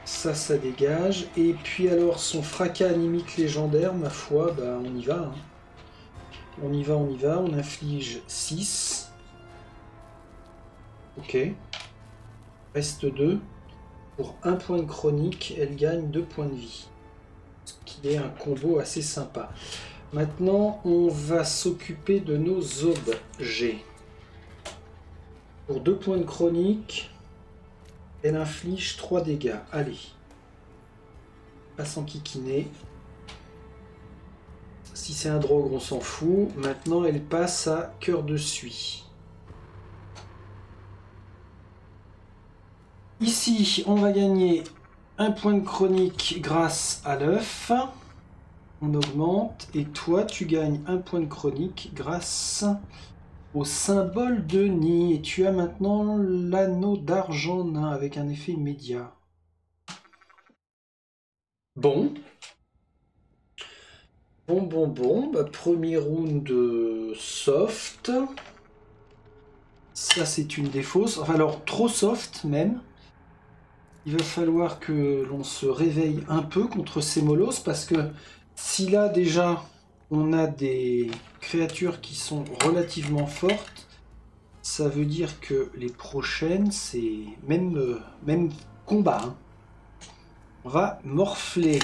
Ça dégage. Et puis alors, son fracas animique légendaire, ma foi, bah on y va. Hein. On y va, on inflige 6. Ok. Reste 2. Pour 1 point de chronique, elle gagne 2 points de vie. Ce qui est un combo assez sympa. Maintenant, on va s'occuper de nos objets. Pour 2 points de chronique, elle inflige 3 dégâts. Allez. Pas sans kikiner. Si c'est un drogue, on s'en fout. Maintenant, elle passe à cœur de suie. Ici, on va gagner 1 point de chronique grâce à l'œuf. On augmente. Et toi, tu gagnes 1 point de chronique grâce au symbole de nid. Et tu as maintenant l'anneau d'argent nain avec un effet immédiat. Bon. Bon. Bah, premier round soft. Ça, c'est une défausse. Enfin, alors, trop soft même. Il va falloir que l'on se réveille un peu contre ces molosses parce que si là, déjà, on a des créatures qui sont relativement fortes, ça veut dire que les prochaines, c'est même combat. Hein. On va morfler.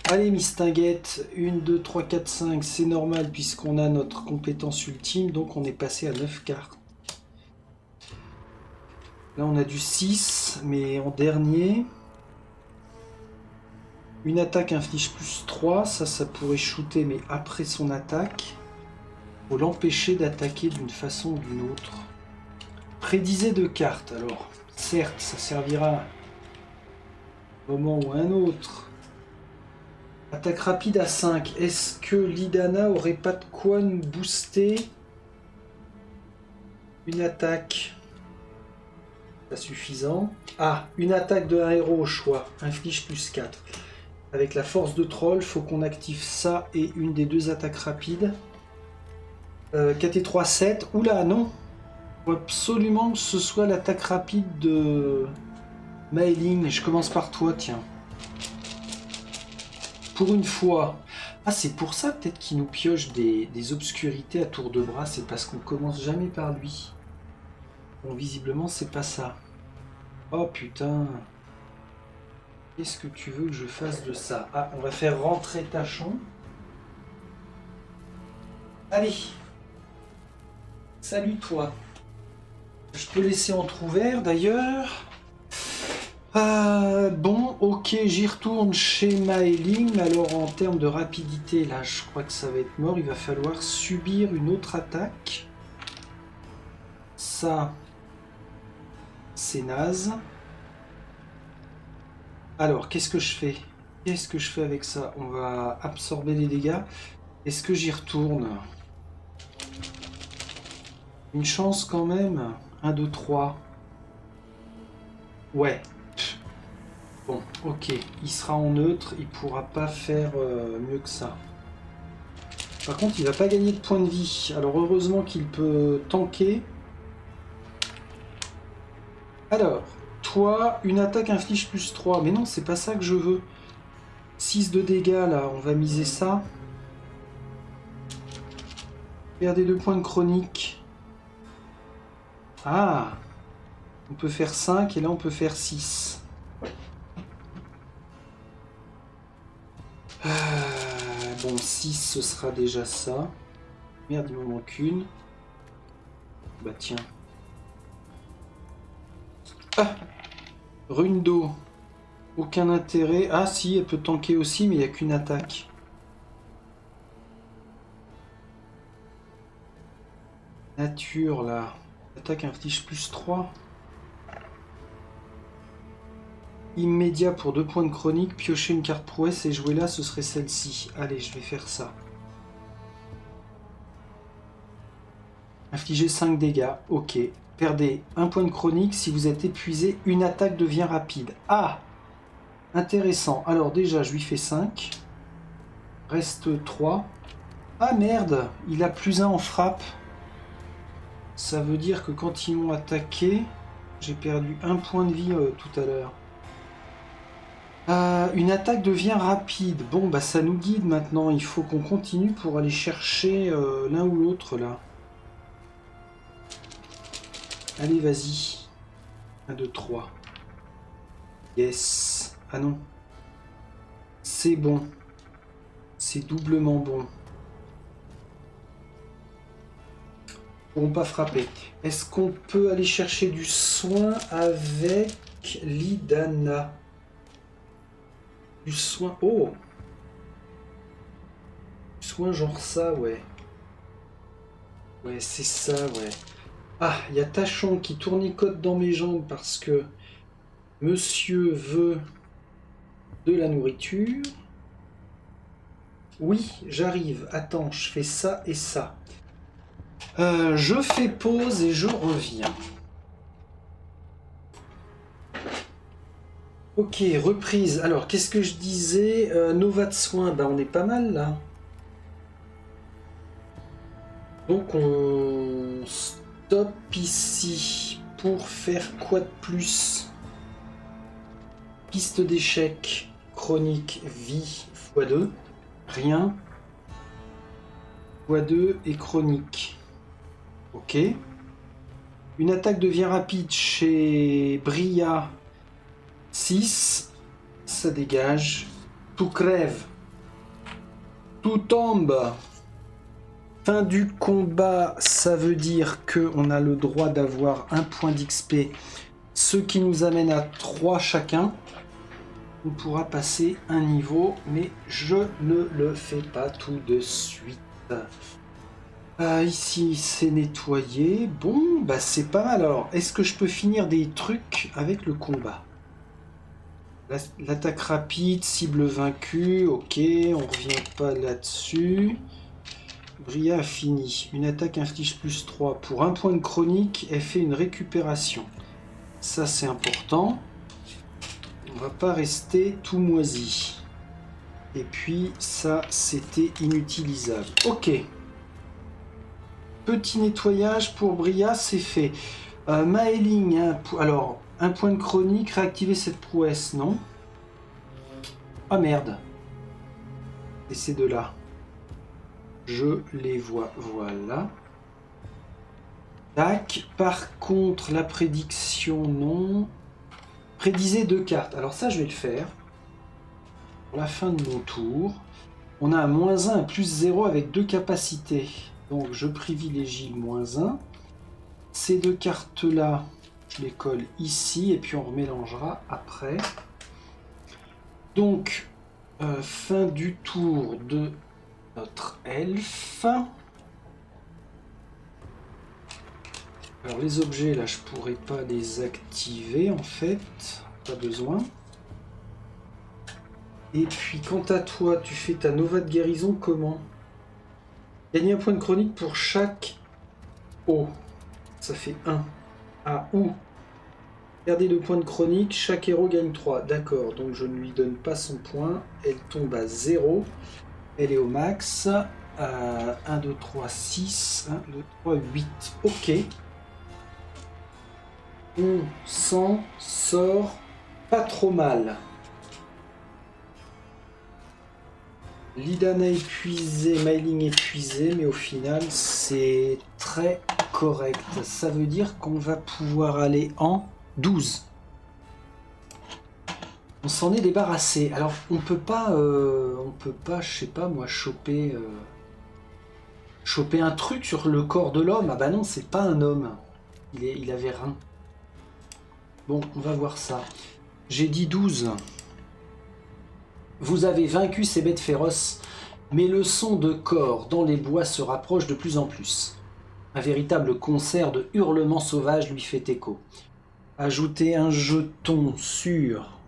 Allez, Mistinguette, 1, 2, 3, 4, 5, c'est normal puisqu'on a notre compétence ultime, donc on est passé à 9 cartes. Là, on a du 6, mais en dernier. Une attaque inflige plus 3, ça pourrait shooter, mais après son attaque. Faut l'empêcher d'attaquer d'une façon ou d'une autre. Prédisez 2 cartes, alors. Certes, ça servira à un moment ou à un autre. Attaque rapide à 5. Est-ce que Lidana aurait pas de quoi nous booster une attaque? Pas suffisant. Ah, une attaque de un héros au choix. Inflige plus 4. Avec la force de troll, faut qu'on active ça et une des 2 attaques rapides. 4 et 3, 7. Oula, non. Faut absolument que ce soit l'attaque rapide de Maeling. Je commence par toi, tiens. Pour une fois. Ah, c'est pour ça peut-être qu'il nous pioche des obscurités à tour de bras. C'est parce qu'on commence jamais par lui. Bon, visiblement, c'est pas ça. Oh putain. Qu'est-ce que tu veux que je fasse de ça? Ah, on va faire rentrer Tachon. Allez. Salut toi. Je peux laisser entrouvert d'ailleurs. Bon, ok, j'y retourne chez Maeling. Alors en termes de rapidité, là, je crois que ça va être mort. Il va falloir subir une autre attaque. Ça, c'est naze. Alors, qu'est-ce que je fais? Qu'est-ce que je fais avec ça? On va absorber les dégâts. Est-ce que j'y retourne? Une chance quand même. 1, 2, 3. Ouais. Bon, ok. Il sera en neutre. Il pourra pas faire mieux que ça. Par contre, il va pas gagner de points de vie. Alors, heureusement qu'il peut tanker. Alors, toi, une attaque inflige plus 3. Mais non, c'est pas ça que je veux. 6 de dégâts, là. On va miser ça. Perdez 2 points de chronique. Ah! On peut faire 5 et là on peut faire 6. Bon, 6 ce sera déjà ça. Merde, il me manque une. Bah tiens. Ah! Rune d'eau. Aucun intérêt. Ah si, elle peut tanker aussi, mais il n'y a qu'une attaque. Nature là. Attaque inflige plus 3. Immédiat pour 2 points de chronique, piocher une carte prouesse et jouer là, ce serait celle-ci. Allez, je vais faire ça. Infliger 5 dégâts, ok. Perdez 1 point de chronique, si vous êtes épuisé, une attaque devient rapide. Ah! Intéressant. Alors déjà, je lui fais 5. Reste 3. Ah merde! Il a plus 1 en frappe. Ça veut dire que quand ils m'ont attaqué, j'ai perdu 1 point de vie tout à l'heure. Une attaque devient rapide. Bon, bah ça nous guide maintenant. Il faut qu'on continue pour aller chercher l'un ou l'autre là. Allez, vas-y. 1, 2, 3. Yes. Ah non. C'est bon. C'est doublement bon. Ils pourront pas frapper. Est-ce qu'on peut aller chercher du soin avec l'Idana? Du soin... Oh! Du soin genre ça, ouais. Ouais, c'est ça, ouais. Ah, il y a Tachon qui tournicote dans mes jambes parce que monsieur veut de la nourriture. Oui, j'arrive. Attends, je fais ça et ça. Je fais pause et je reviens. Ok, reprise. Alors, qu'est-ce que je disais? Nova de soins, bah on est pas mal là. Donc on stop ici pour faire quoi de plus? Piste d'échec, chronique, vie, x2. Rien. x2 et chronique. Ok. Une attaque devient rapide chez Bria. 6. Ça dégage. Tout crève. Tout tombe. Fin du combat, ça veut dire qu'on a le droit d'avoir 1 point d'XP, ce qui nous amène à 3 chacun. On pourra passer un niveau, mais je ne le fais pas tout de suite. Ici, c'est nettoyé. Bon, bah c'est pas mal. Alors, est-ce que je peux finir des trucs avec le combat? L'attaque rapide, cible vaincue, ok, on revient pas là-dessus. Bria a fini. Une attaque inflige plus 3. Pour 1 point de chronique, elle fait une récupération. Ça, c'est important. On va pas rester tout moisi. Et puis, ça, c'était inutilisable. Ok. Petit nettoyage pour Bria, c'est fait. Maeling, hein, alors, 1 point de chronique, réactiver cette prouesse, non? Ah merde. Et ces deux-là. Je les vois, voilà. Tac. Par contre, la prédiction, non. Prédisez 2 cartes. Alors ça, je vais le faire. pour la fin de mon tour. On a un -1, un +0 avec 2 capacités. Donc je privilégie le -1. Ces 2 cartes-là, je les colle ici et puis on remélangera après. Donc, fin du tour de notre elfe. Alors les objets, là, je pourrais pas les activer en fait. Pas besoin. Et puis, quant à toi, tu fais ta Nova de guérison comment? Gagner un point de chronique pour chaque O. Ça fait 1. Ah, ou perdez 2 points de chronique, chaque héros gagne 3. D'accord, donc je ne lui donne pas son point. Elle tombe à 0. Elle est au max. 1, 2, 3, 6. 1, 2, 3, 8. Ok. On s'en sort pas trop mal. Lidana épuisé, Mailing épuisé, mais au final c'est très correct. Ça veut dire qu'on va pouvoir aller en 12. On s'en est débarrassé. Alors on peut pas, je sais pas moi, choper un truc sur le corps de l'homme. Ah bah non, c'est pas un homme. Il avait rien. Bon, on va voir ça. J'ai dit 12. Vous avez vaincu ces bêtes féroces, mais le son de corps dans les bois se rapproche de plus en plus. Un véritable concert de hurlements sauvages lui fait écho. Ajoutez un jeton sur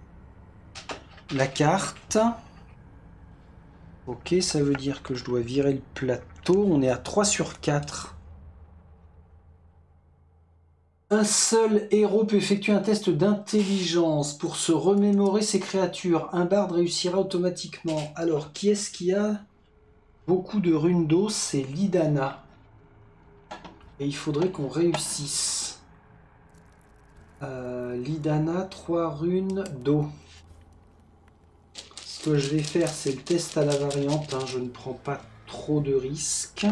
la carte. Ok, ça veut dire que je dois virer le plateau. On est à 3 sur 4. Un seul héros peut effectuer un test d'intelligence pour se remémorer ses créatures. Un barde réussira automatiquement. Alors, qui est-ce qui a beaucoup de runes d'eau? C'est Lidana. Et il faudrait qu'on réussisse. Lidana, 3 runes d'eau. Ce que je vais faire, c'est le test à la variante. Hein. Je ne prends pas trop de risques.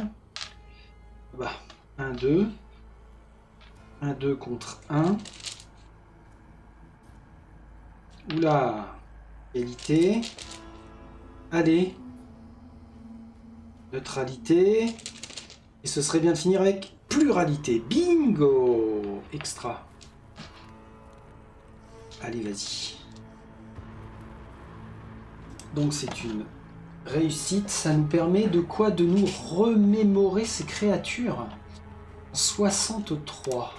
Bah, 1, 2. 1, 2 contre 1. Oula. Égalité. Allez. Neutralité. Et ce serait bien de finir avec pluralité. Bingo. Extra. Allez, vas-y. Donc c'est une réussite. Ça nous permet de quoi? De nous remémorer ces créatures. 63.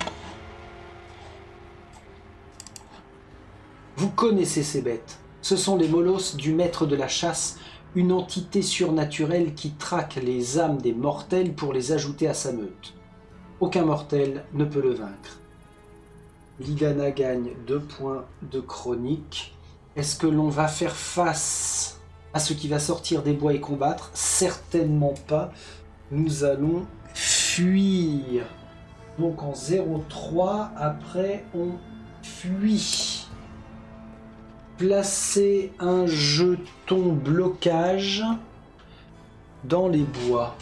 Vous connaissez ces bêtes. Ce sont les molosses du maître de la chasse, une entité surnaturelle qui traque les âmes des mortels pour les ajouter à sa meute. Aucun mortel ne peut le vaincre. Lidana gagne 2 points de chronique. Est-ce que l'on va faire face à ce qui va sortir des bois et combattre? Certainement pas. Nous allons fuir. Donc en 0,3, après on fuit. Placez un jeton blocage dans les bois.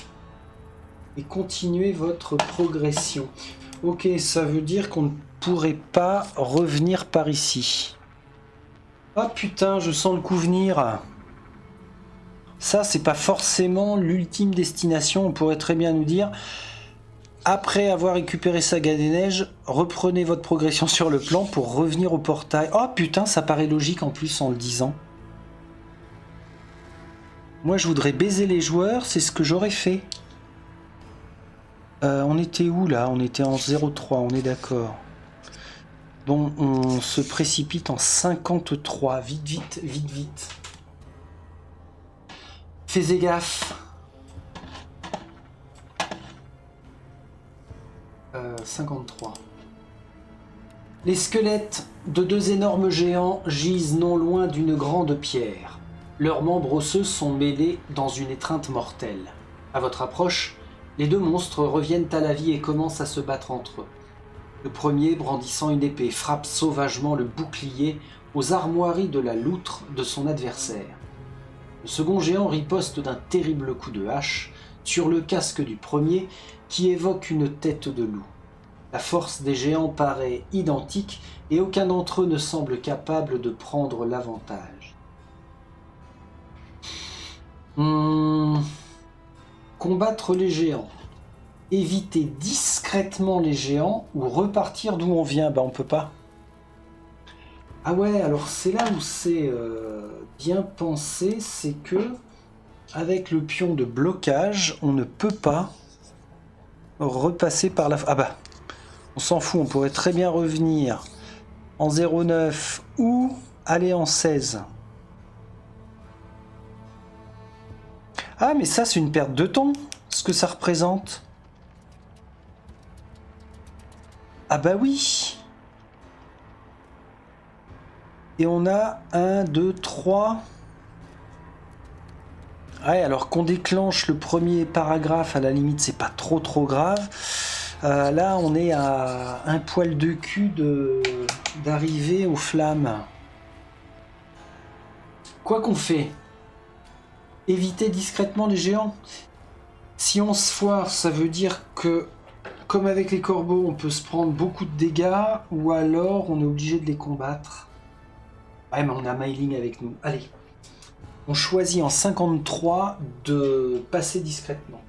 Et continuez votre progression. Ok, ça veut dire qu'on ne pourrait pas revenir par ici. Ah putain, je sens le coup venir. Ça, c'est pas forcément l'ultime destination. On pourrait très bien nous dire, après avoir récupéré Saga des Neiges, reprenez votre progression sur le plan pour revenir au portail. Oh putain, ça paraît logique en plus en le disant. Moi, je voudrais baiser les joueurs, c'est ce que j'aurais fait. On était où là? On était en 0,3, on est d'accord. Bon, on se précipite en 53. Vite, vite, vite, vite. Fais gaffe. 53. Les squelettes de 2 énormes géants gisent non loin d'une grande pierre. Leurs membres osseux sont mêlés dans une étreinte mortelle. À votre approche, les 2 monstres reviennent à la vie et commencent à se battre entre eux. Le premier, brandissant une épée, frappe sauvagement le bouclier aux armoiries de la loutre de son adversaire. Le second géant riposte d'un terrible coup de hache sur le casque du premier qui évoque une tête de loup. La force des géants paraît identique et aucun d'entre eux ne semble capable de prendre l'avantage. Combattre les géants. Éviter discrètement les géants ou repartir d'où on vient. Bah on peut pas. Ah ouais, alors c'est là où c'est bien pensé, c'est que avec le pion de blocage, on ne peut pas repasser par la... Ah bah, on s'en fout, on pourrait très bien revenir en 0,9 ou aller en 16. Ah mais ça c'est une perte de temps, ce que ça représente. Ah bah oui. Et on a 1, 2, 3. Ouais, alors qu'on déclenche le premier paragraphe, à la limite, c'est pas trop grave. Là, on est à un poil de cul d'arriver aux flammes. Quoi qu'on fait, éviter discrètement les géants. Si on se foire, ça veut dire que, comme avec les corbeaux, on peut se prendre beaucoup de dégâts, ou alors on est obligé de les combattre. Ouais, mais on a Mailing avec nous. Allez. On choisit en 53 de passer discrètement.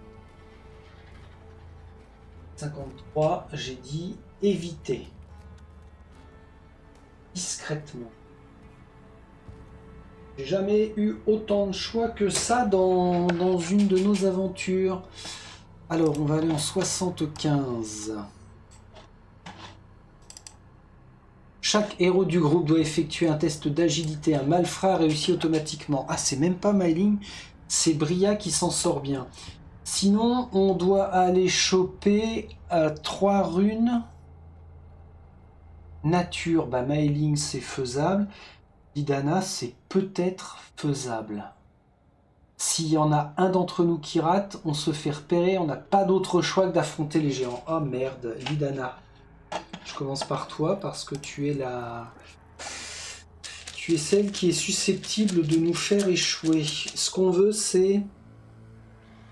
53, j'ai dit éviter. Discrètement. J'ai jamais eu autant de choix que ça dans une de nos aventures. Alors, on va aller en 75. Chaque héros du groupe doit effectuer un test d'agilité. Un malfrat réussit automatiquement. Ah, c'est même pas Mailing, c'est Bria qui s'en sort bien. Sinon, on doit aller choper 3 runes. Nature, bah Mailing, c'est faisable. Lidana, c'est peut-être faisable. S'il y en a un d'entre nous qui rate, on se fait repérer. On n'a pas d'autre choix que d'affronter les géants. Oh merde, Lidana. Je commence par toi parce que tu es la... Tu es celle qui est susceptible de nous faire échouer. Ce qu'on veut, c'est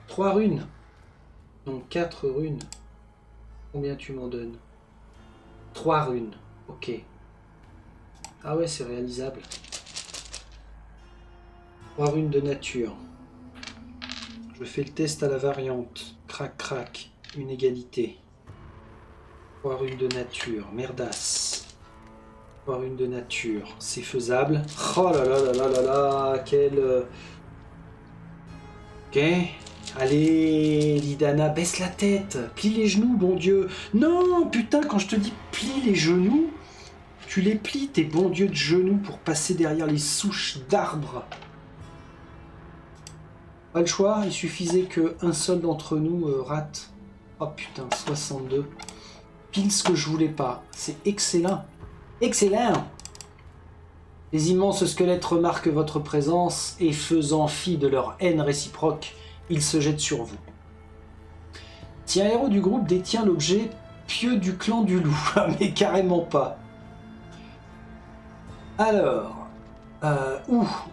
3 runes. Donc 4 runes. Combien tu m'en donnes? 3 runes. Ok. Ah ouais, c'est réalisable. 3 runes de nature. Je fais le test à la variante. Crac, crac. Une égalité. 3 runes de nature. Merdasse. 3 runes de nature. C'est faisable. Oh là là là là là là. Quel... Ok. Allez, Lidana, baisse la tête. Plie les genoux, bon Dieu. Non, putain, quand je te dis plie les genoux, tu les plies, tes bons dieux de genoux, pour passer derrière les souches d'arbres. Pas le choix, il suffisait qu'un seul d'entre nous rate. Oh putain, 62. Pile ce que je voulais pas. C'est excellent. Excellent! Les immenses squelettes remarquent votre présence et faisant fi de leur haine réciproque, ils se jettent sur vous. Si un héros du groupe détient l'objet pieux du clan du loup, mais carrément pas. Alors,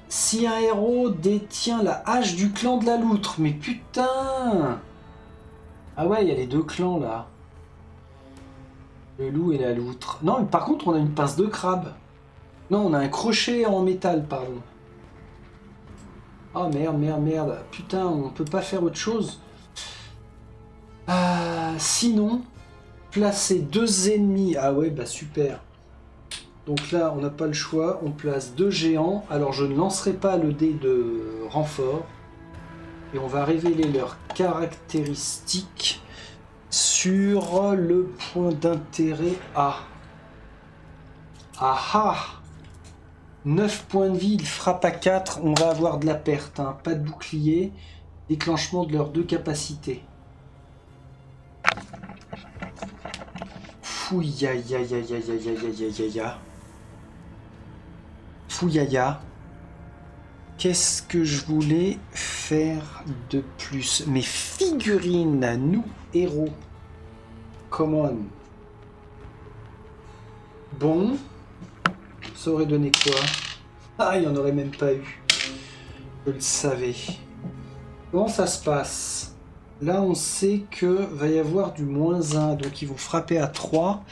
si un héros détient la hache du clan de la loutre, mais putain! Ah ouais, il y a les deux clans là. Le loup et la loutre. Non, par contre, on a une pince de crabe. Non, on a un crochet en métal, pardon. Oh merde, merde, merde. Putain, on peut pas faire autre chose. Sinon, placer 2 ennemis. Ah ouais, bah super. Donc là, on n'a pas le choix. On place 2 géants. Alors, je ne lancerai pas le dé de renfort. Et on va révéler leurs caractéristiques sur le point d'intérêt A. Ah ah! 9 points de vie, il frappe à 4, on va avoir de la perte, hein. Pas de bouclier, déclenchement de leurs 2 capacités. Fouillaïa, Fouillaïa. Qu'est-ce que je voulais faire de plus? Mes figurines, nous, héros. Come on. Bon. Ça aurait donné quoi? Ah, il n'y en aurait même pas eu. Je le savais. Comment ça se passe? Là, on sait que va y avoir du -1, donc ils vont frapper à 3,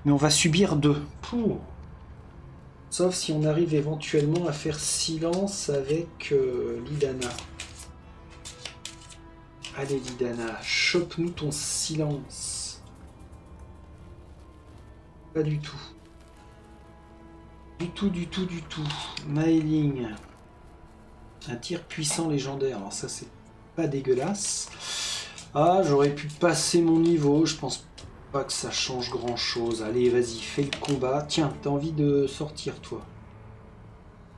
mais on va subir 2. Pouh. Sauf si on arrive éventuellement à faire silence avec Lidana. Allez Lidana, chope-nous ton silence. Pas du tout. Du tout. Mailing. Un tir puissant légendaire. Alors ça c'est pas dégueulasse. Ah, j'aurais pu passer mon niveau. Je pense pas que ça change grand chose. Allez, vas-y, fais le combat. Tiens, t'as envie de sortir toi.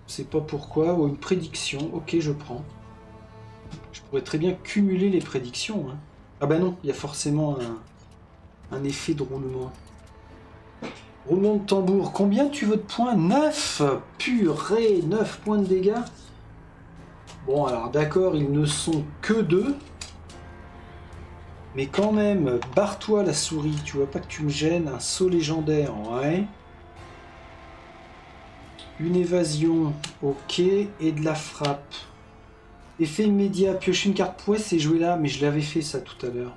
Je sais pas pourquoi. Ou une prédiction. Ok, je prends. Je pourrais très bien cumuler les prédictions. Hein. Ah bah non, il y a forcément un effet de roulement. Roulement de tambour. Combien tu veux de points? 9. Purée, 9 points de dégâts. Bon, alors d'accord, ils ne sont que 2. Mais quand même, barre-toi la souris. Tu vois pas que tu me gênes. Un saut légendaire, ouais. Une évasion, ok. Et de la frappe. Effet immédiat, piocher une carte. Ouais, c'est joué là, mais je l'avais fait ça tout à l'heure.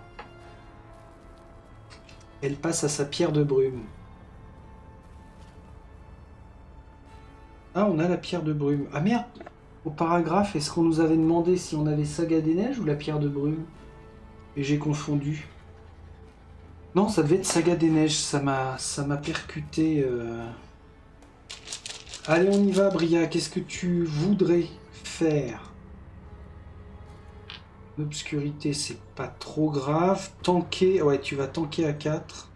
Elle passe à sa pierre de brume. Ah, on a la pierre de brume. Ah merde! Au paragraphe, est-ce qu'on nous avait demandé si on avait Saga des Neiges ou la pierre de brume? Et j'ai confondu. Non, ça devait être Saga des Neiges. Ça m'a percuté. Allez, on y va, Bria. Qu'est-ce que tu voudrais faire? L'obscurité, c'est pas trop grave. Tanker, ouais, tu vas tanker à 4.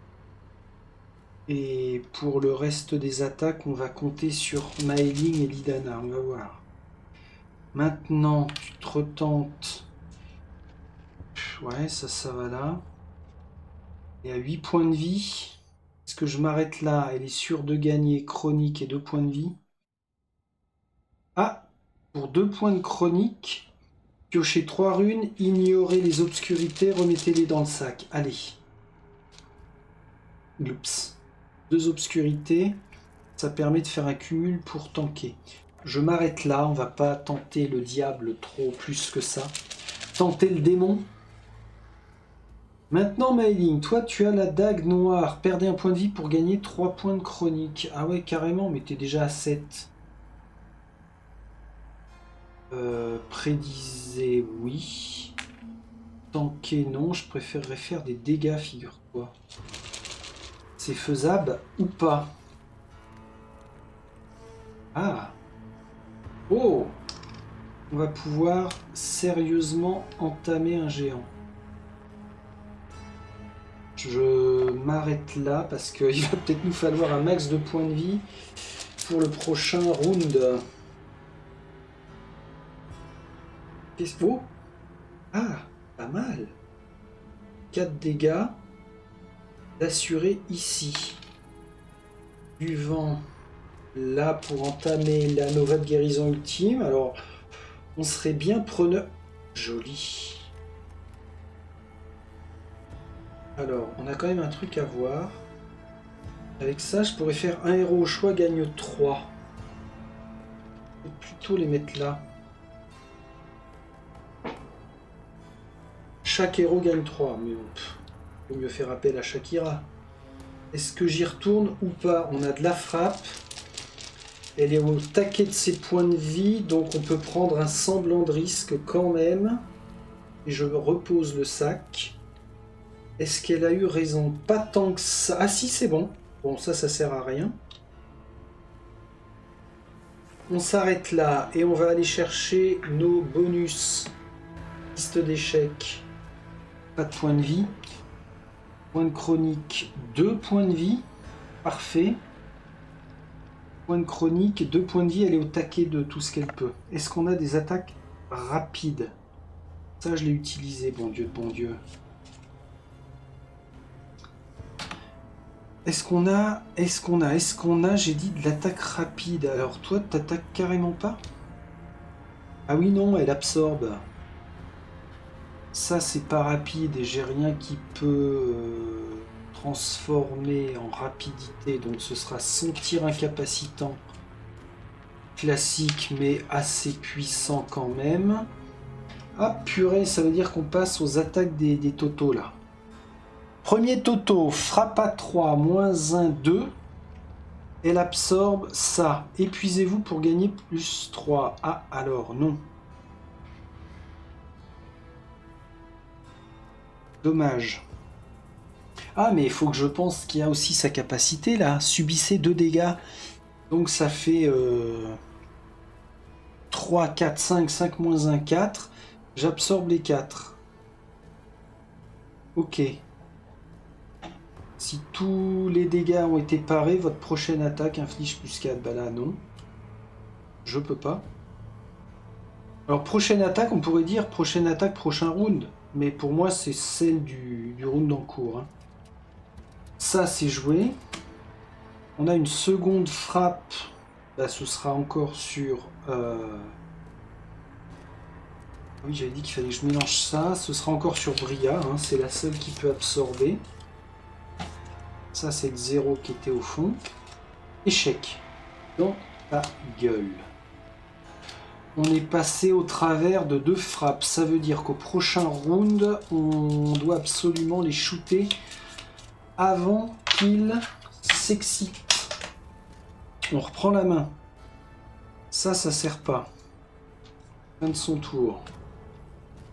Et pour le reste des attaques, on va compter sur Maeling et Lidana. On va voir. Maintenant, tu te retentes. Ouais, ça va là. Et à 8 points de vie. Est-ce que je m'arrête là? Elle est sûre de gagner chronique et 2 points de vie. Ah! Pour 2 points de chronique, piochez 3 runes, ignorez les obscurités, remettez-les dans le sac. Allez. Oups. 2 obscurités. Ça permet de faire un cumul pour tanker. Je m'arrête là, on va pas tenter le diable trop plus que ça. Tenter le démon. Maintenant, Maeling, toi tu as la dague noire. Perdez un point de vie pour gagner 3 points de chronique. Ah ouais, carrément, mais t'es déjà à 7. Prédiser, oui. Tanker, non. Je préférerais faire des dégâts, figure-toi. C'est faisable ou pas? Ah. Oh. On va pouvoir sérieusement entamer un géant. Je m'arrête là parce qu'il va peut-être nous falloir un max de points de vie pour le prochain round. Qu'est-ce que... Oh. Ah, pas mal. 4 dégâts. D'assurer ici. Du vent là pour entamer la nova de guérison ultime. Alors, on serait bien preneur. Joli. Alors, on a quand même un truc à voir. Avec ça, je pourrais faire un héros au choix, gagne 3. Je vais plutôt les mettre là. Chaque héros gagne 3, mais bon, il vaut mieux faire appel à Shakira. Est-ce que j'y retourne ou pas? On a de la frappe. Elle est au taquet de ses points de vie, donc on peut prendre un semblant de risque quand même. Et je repose le sac. Est-ce qu'elle a eu raison? Pas tant que ça. Ah si, c'est bon. Bon, ça sert à rien. On s'arrête là et on va aller chercher nos bonus. Liste d'échecs. Pas de points de vie. Point de chronique, 2 points de vie. Parfait. Point de chronique, 2 points de vie. Elle est au taquet de tout ce qu'elle peut. Est-ce qu'on a des attaques rapides? Ça, je l'ai utilisé, bon Dieu de bon Dieu. Est-ce qu'on a, j'ai dit de l'attaque rapide. Alors toi, t'attaques carrément pas? Ah oui, non, elle absorbe. Ça, c'est pas rapide et j'ai rien qui peut transformer en rapidité. Donc ce sera son tir incapacitant. Classique, mais assez puissant quand même. Ah purée, ça veut dire qu'on passe aux attaques des totaux là. Premier toto, frappe à 3, moins 1, 2. Elle absorbe ça. Épuisez-vous pour gagner plus 3. Ah, alors non. Dommage. Ah, mais il faut que je pense qu'il y a aussi sa capacité, là. Subissez 2 dégâts. Donc ça fait 3, 4, 5, 5 moins 1, 4. J'absorbe les 4. Ok. Si tous les dégâts ont été parés, votre prochaine attaque inflige plus 4. Bah là, non. Je peux pas. Alors, prochaine attaque, on pourrait dire prochaine attaque, prochain round. Mais pour moi, c'est celle du round en cours. Hein. Ça, c'est joué. On a une seconde frappe. Bah, ce sera encore sur... Oui, j'avais dit qu'il fallait que je mélange ça. Ce sera encore sur Bria. Hein. C'est la seule qui peut absorber. Ça, c'est le 0 qui était au fond. Échec. Dans ta gueule. On est passé au travers de 2 frappes. Ça veut dire qu'au prochain round, on doit absolument les shooter avant qu'ils s'excitent. On reprend la main. Ça sert pas. Fin de son tour.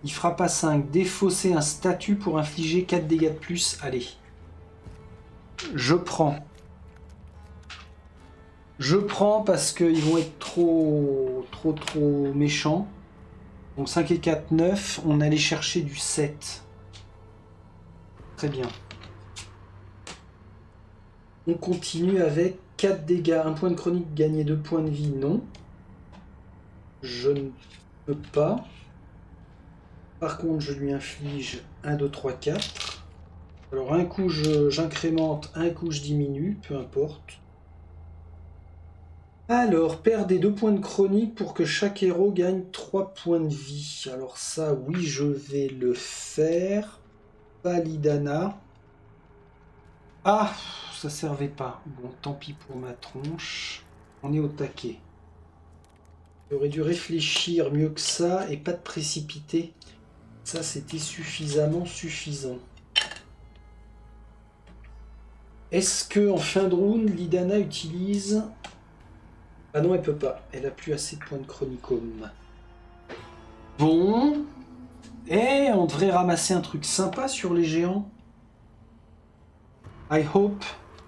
Il frappe à 5. Défausser un statut pour infliger 4 dégâts de plus. Allez. Je prends. Je prends parce qu'ils vont être trop méchants. Donc 5 et 4, 9. On allait chercher du 7. Très bien. On continue avec 4 dégâts. 1 point de chronique gagné, 2 points de vie. Non. Je ne peux pas. Par contre, je lui inflige 1, 2, 3, 4. Alors un coup j'incrémente, un coup je diminue, peu importe. Alors, perdez 2 points de chronique pour que chaque héros gagne 3 points de vie. Alors ça, oui, je vais le faire. Validana. Ah, ça servait pas. Bon, tant pis pour ma tronche. On est au taquet. J'aurais dû réfléchir mieux que ça et pas de précipiter. Ça, c'était suffisamment suffisant. Est-ce que en fin de round, Lidana utilise... Ah non, elle peut pas. Elle a plus assez de points de chronicome. Bon. Eh, on devrait ramasser un truc sympa sur les géants. I hope.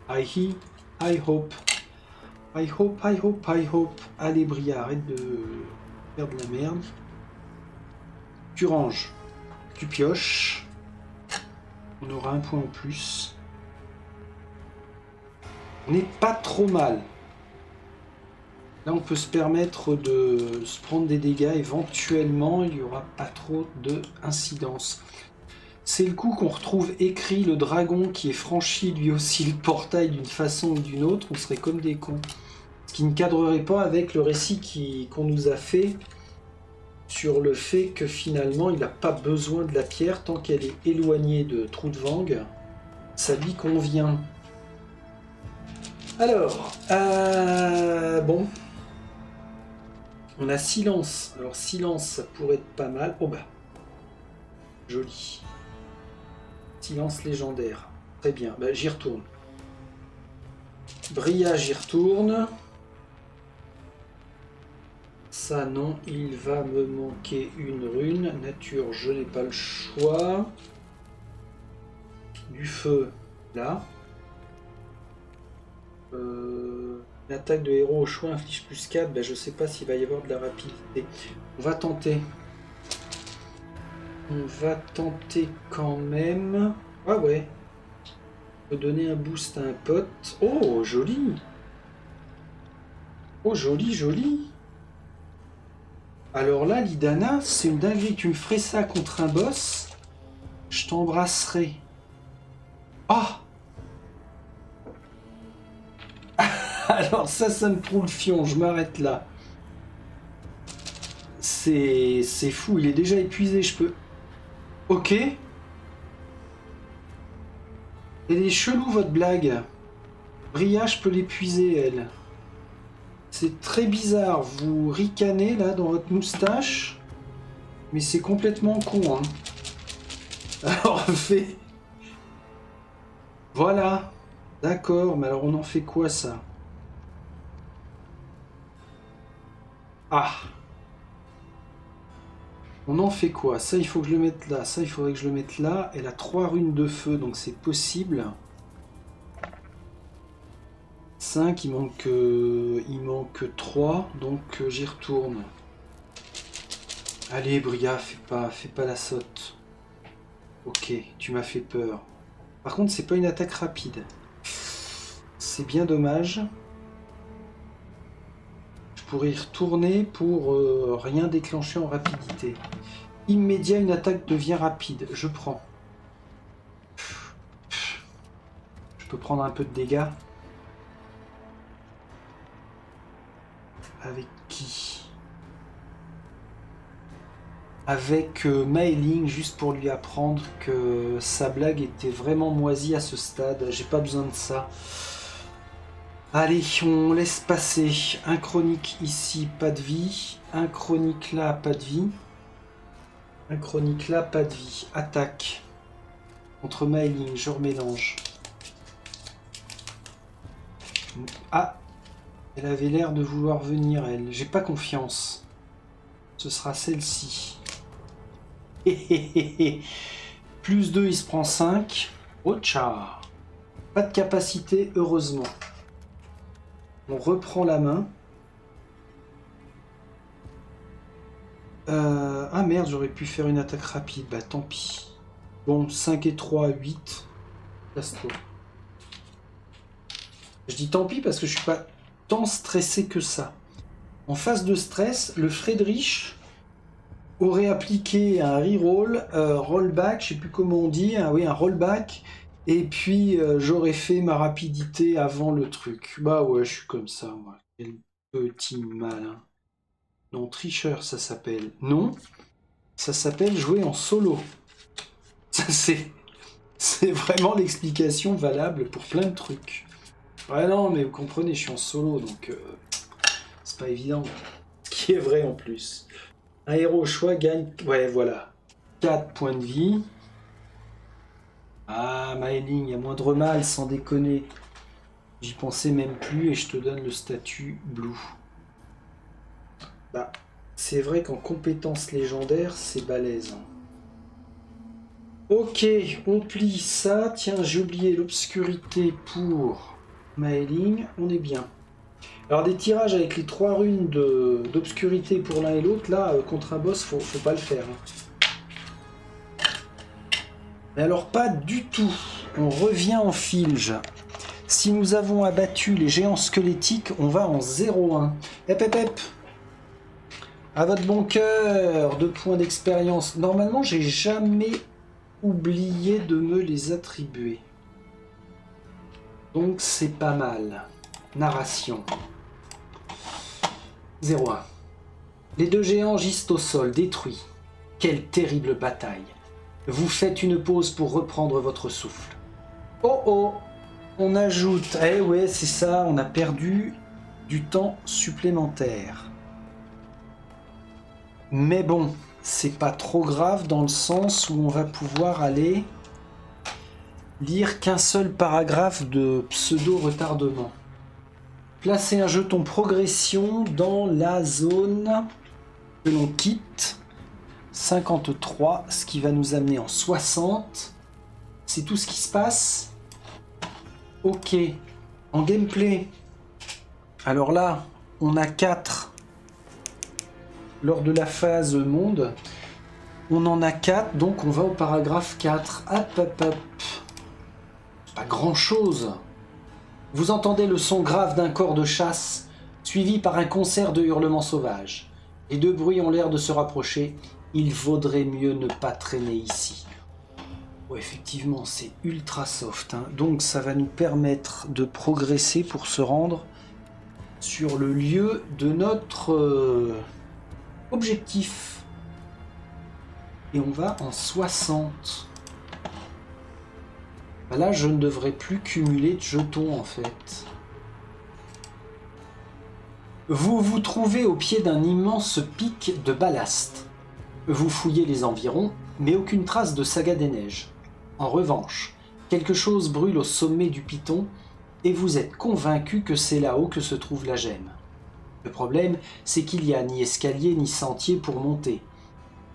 I hope. I hope, I hope, I hope. Allez, Bria, arrête de faire de la merde. Tu ranges. Tu pioches. On aura un point en plus. On n'est pas trop mal. Là, on peut se permettre de se prendre des dégâts. Éventuellement, il n'y aura pas trop d'incidence. C'est le coup qu'on retrouve écrit le dragon qui est franchi lui aussi le portail d'une façon ou d'une autre. On serait comme des cons. Ce qui ne cadrerait pas avec le récit qu'on nous a fait sur le fait que finalement, il n'a pas besoin de la pierre tant qu'elle est éloignée de Troudvang. Ça lui convient. Alors, bon... On a silence. Alors silence, ça pourrait être pas mal. Oh bah. Joli. Silence légendaire. Très bien. Bah, j'y retourne. Bria, j'y retourne. Ça non, il va me manquer une rune. Nature, je n'ai pas le choix. Du feu, là. L'attaque de héros au choix inflige plus 4, ben je sais pas s'il va y avoir de la rapidité. On va tenter. On va tenter quand même. Ah ouais. On peut donner un boost à un pote. Oh, joli. Oh, joli, joli. Alors là, Lidana, c'est une dinguerie. Tu me ferais ça contre un boss, je t'embrasserai. Ah. Alors ça me trouve le fion, je m'arrête là. C'est fou, il est déjà épuisé, je peux... Ok. Elle est chelou votre blague. Bria, je peux l'épuiser, elle. C'est très bizarre, vous ricanez là dans votre moustache. Mais c'est complètement con, hein. Alors fait... Voilà. D'accord, mais alors on en fait quoi ça? Ah. On en fait quoi? Ça, il faut que je le mette là. Ça, il faudrait que je le mette là. Elle a 3 runes de feu, donc c'est possible. 5, il manque 3, donc j'y retourne. Allez, Bria, fais pas la sotte. Ok, tu m'as fait peur. Par contre, c'est pas une attaque rapide. C'est bien dommage. Je pourrais y retourner pour rien déclencher en rapidité. Immédiat, une attaque devient rapide. Je prends. Je peux prendre un peu de dégâts. Avec qui? Avec Maeling, juste pour lui apprendre que sa blague était vraiment moisie à ce stade. J'ai pas besoin de ça. Allez, on laisse passer. Un chronique ici, pas de vie. Un chronique là, pas de vie. Un chronique là, pas de vie. Attaque. Contre Maeling, je remélange. Ah, elle avait l'air de vouloir venir, elle. J'ai pas confiance. Ce sera celle-ci. Plus 2, il se prend 5. Ocha. Pas de capacité, heureusement. On reprend la main. Ah merde, j'aurais pu faire une attaque rapide. Bah tant pis. Bon, 5 et 3, 8. Casse-toi. Je dis tant pis parce que je suis pas tant stressé que ça. En phase de stress, le Friedrich aurait appliqué un reroll, rollback, je sais plus comment on dit, oui, un rollback, et puis j'aurais fait ma rapidité avant le truc. Bah ouais, je suis comme ça, moi. Quel petit malin. Non, tricheur, ça s'appelle. Non, ça s'appelle jouer en solo. Ça, c'est vraiment l'explication valable pour plein de trucs. Ouais, non, mais vous comprenez, je suis en solo, donc c'est pas évident. Ce qui est vrai en plus. Un héros au choix gagne... Ouais, voilà. 4 points de vie. Ah, Maeling, il y a moindre mal, sans déconner. J'y pensais même plus et je te donne le statut Blue. Bah, c'est vrai qu'en compétences légendaires, c'est balèze. Ok, on plie ça. Tiens, j'ai oublié l'obscurité pour Maeling. On est bien. Alors des tirages avec les 3 runes d'obscurité pour l'un et l'autre, là, contre un boss, faut pas le faire. Mais alors pas du tout. On revient en filge. Si nous avons abattu les géants squelettiques, on va en 0-1. Hep hep hep. À votre bon cœur, 2 points d'expérience. Normalement, j'ai jamais oublié de me les attribuer. Donc c'est pas mal. Narration. 0-1. Les 2 géants gisent au sol, détruits. Quelle terrible bataille. Vous faites une pause pour reprendre votre souffle. Oh oh, on ajoute... Eh ouais, c'est ça, on a perdu du temps supplémentaire. Mais bon, c'est pas trop grave dans le sens où on va pouvoir aller lire qu'un seul paragraphe de pseudo-retardement. Placez un jeton progression dans la zone que l'on quitte. 53, ce qui va nous amener en 60. C'est tout ce qui se passe. Ok. En gameplay. Alors là, on a 4 lors de la phase monde. On en a 4, donc on va au paragraphe 4. Hop, hop, hop. Pas grand chose. Vous entendez le son grave d'un corps de chasse, suivi par un concert de hurlements sauvages. Les 2 bruits ont l'air de se rapprocher. Il vaudrait mieux ne pas traîner ici. Ouais, effectivement, c'est ultra soft. Hein. Donc ça va nous permettre de progresser pour se rendre sur le lieu de notre objectif. Et on va en 60. Là, je ne devrais plus cumuler de jetons, en fait. Vous vous trouvez au pied d'un immense pic de ballast. Vous fouillez les environs, mais aucune trace de saga des neiges. En revanche, quelque chose brûle au sommet du piton, et vous êtes convaincu que c'est là-haut que se trouve la gemme. Le problème, c'est qu'il n'y a ni escalier ni sentier pour monter.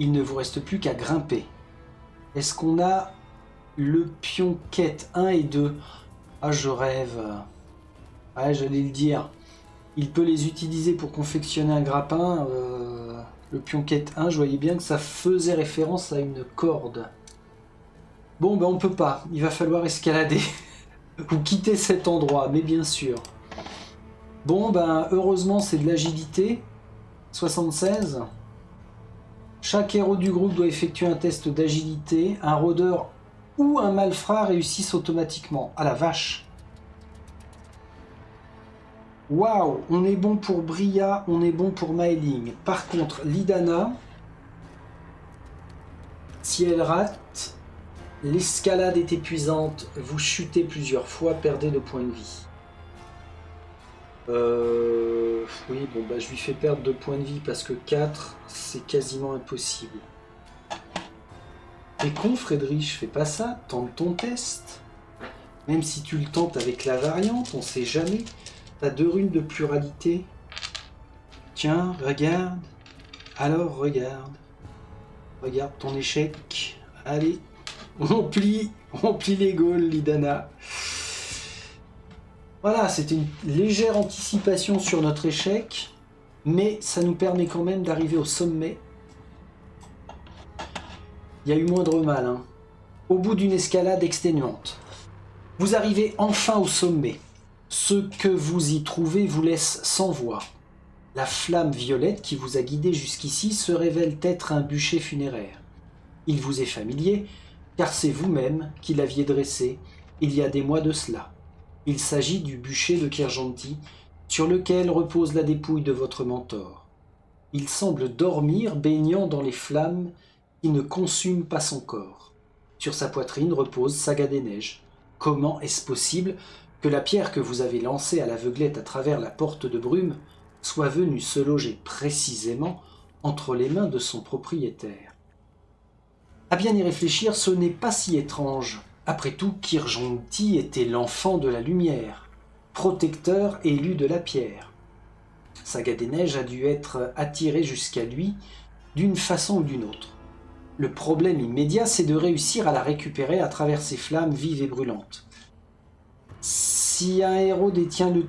Il ne vous reste plus qu'à grimper. Est-ce qu'on a le pion quête 1 et 2? Ah, je rêve. Ouais, j'allais le dire. Il peut les utiliser pour confectionner un grappin. Le pion quête 1, je voyais bien que ça faisait référence à une corde. Bon, ben on peut pas. Il va falloir escalader. Ou quitter cet endroit, mais bien sûr. Bon, ben heureusement, c'est de l'agilité. 76. Chaque héros du groupe doit effectuer un test d'agilité. Un rôdeur ou un malfrat réussissent automatiquement. Ah la vache! Waouh! On est bon pour Bria, on est bon pour Maeling. Par contre, Lidana, si elle rate, l'escalade est épuisante. Vous chutez plusieurs fois, perdez 2 points de vie. Oui, bon, bah, je lui fais perdre 2 points de vie parce que 4, c'est quasiment impossible. T'es con, Friedrich, fais pas ça, tente ton test. Même si tu le tentes avec la variante, on sait jamais. T'as 2 runes de pluralité. Tiens, regarde. Alors, regarde. Regarde ton échec. Allez, on plie les Gaules, Lidana. Voilà, c'était une légère anticipation sur notre échec, mais ça nous permet quand même d'arriver au sommet. Il y a eu moindre mal, hein. Au bout d'une escalade exténuante. Vous arrivez enfin au sommet. Ce que vous y trouvez vous laisse sans voix. La flamme violette qui vous a guidé jusqu'ici se révèle être un bûcher funéraire. Il vous est familier, car c'est vous-même qui l'aviez dressé il y a des mois de cela. Il s'agit du bûcher de Kirjanti, sur lequel repose la dépouille de votre mentor. Il semble dormir, baignant dans les flammes qui ne consument pas son corps. Sur sa poitrine repose Saga des Neiges. Comment est-ce possible que la pierre que vous avez lancée à l'aveuglette à travers la porte de brume soit venue se loger précisément entre les mains de son propriétaire? À bien y réfléchir, ce n'est pas si étrange. Après tout, Kirjanti était l'enfant de la lumière, protecteur élu de la pierre. Saga des Neiges a dû être attiré jusqu'à lui d'une façon ou d'une autre. Le problème immédiat, c'est de réussir à la récupérer à travers ces flammes vives et brûlantes. Si un héros détient le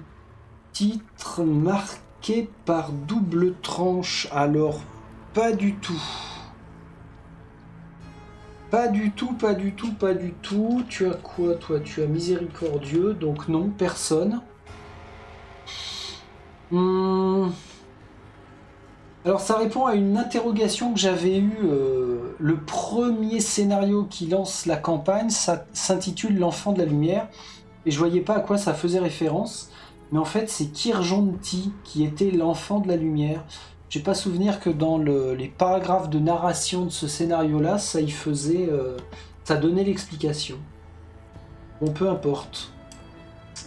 titre marqué par double tranche, alors pas du tout. Pas du tout, pas du tout, pas du tout. Tu as quoi, toi? Tu as miséricordieux, donc non, personne. Alors ça répond à une interrogation que j'avais eue. Le premier scénario qui lance la campagne, ça s'intitule L'Enfant de la Lumière. Et je voyais pas à quoi ça faisait référence. Mais en fait, c'est Kirjanti qui était l'Enfant de la Lumière. J'ai pas souvenir que dans les paragraphes de narration de ce scénario-là, ça y faisait, ça donnait l'explication. Bon, peu importe.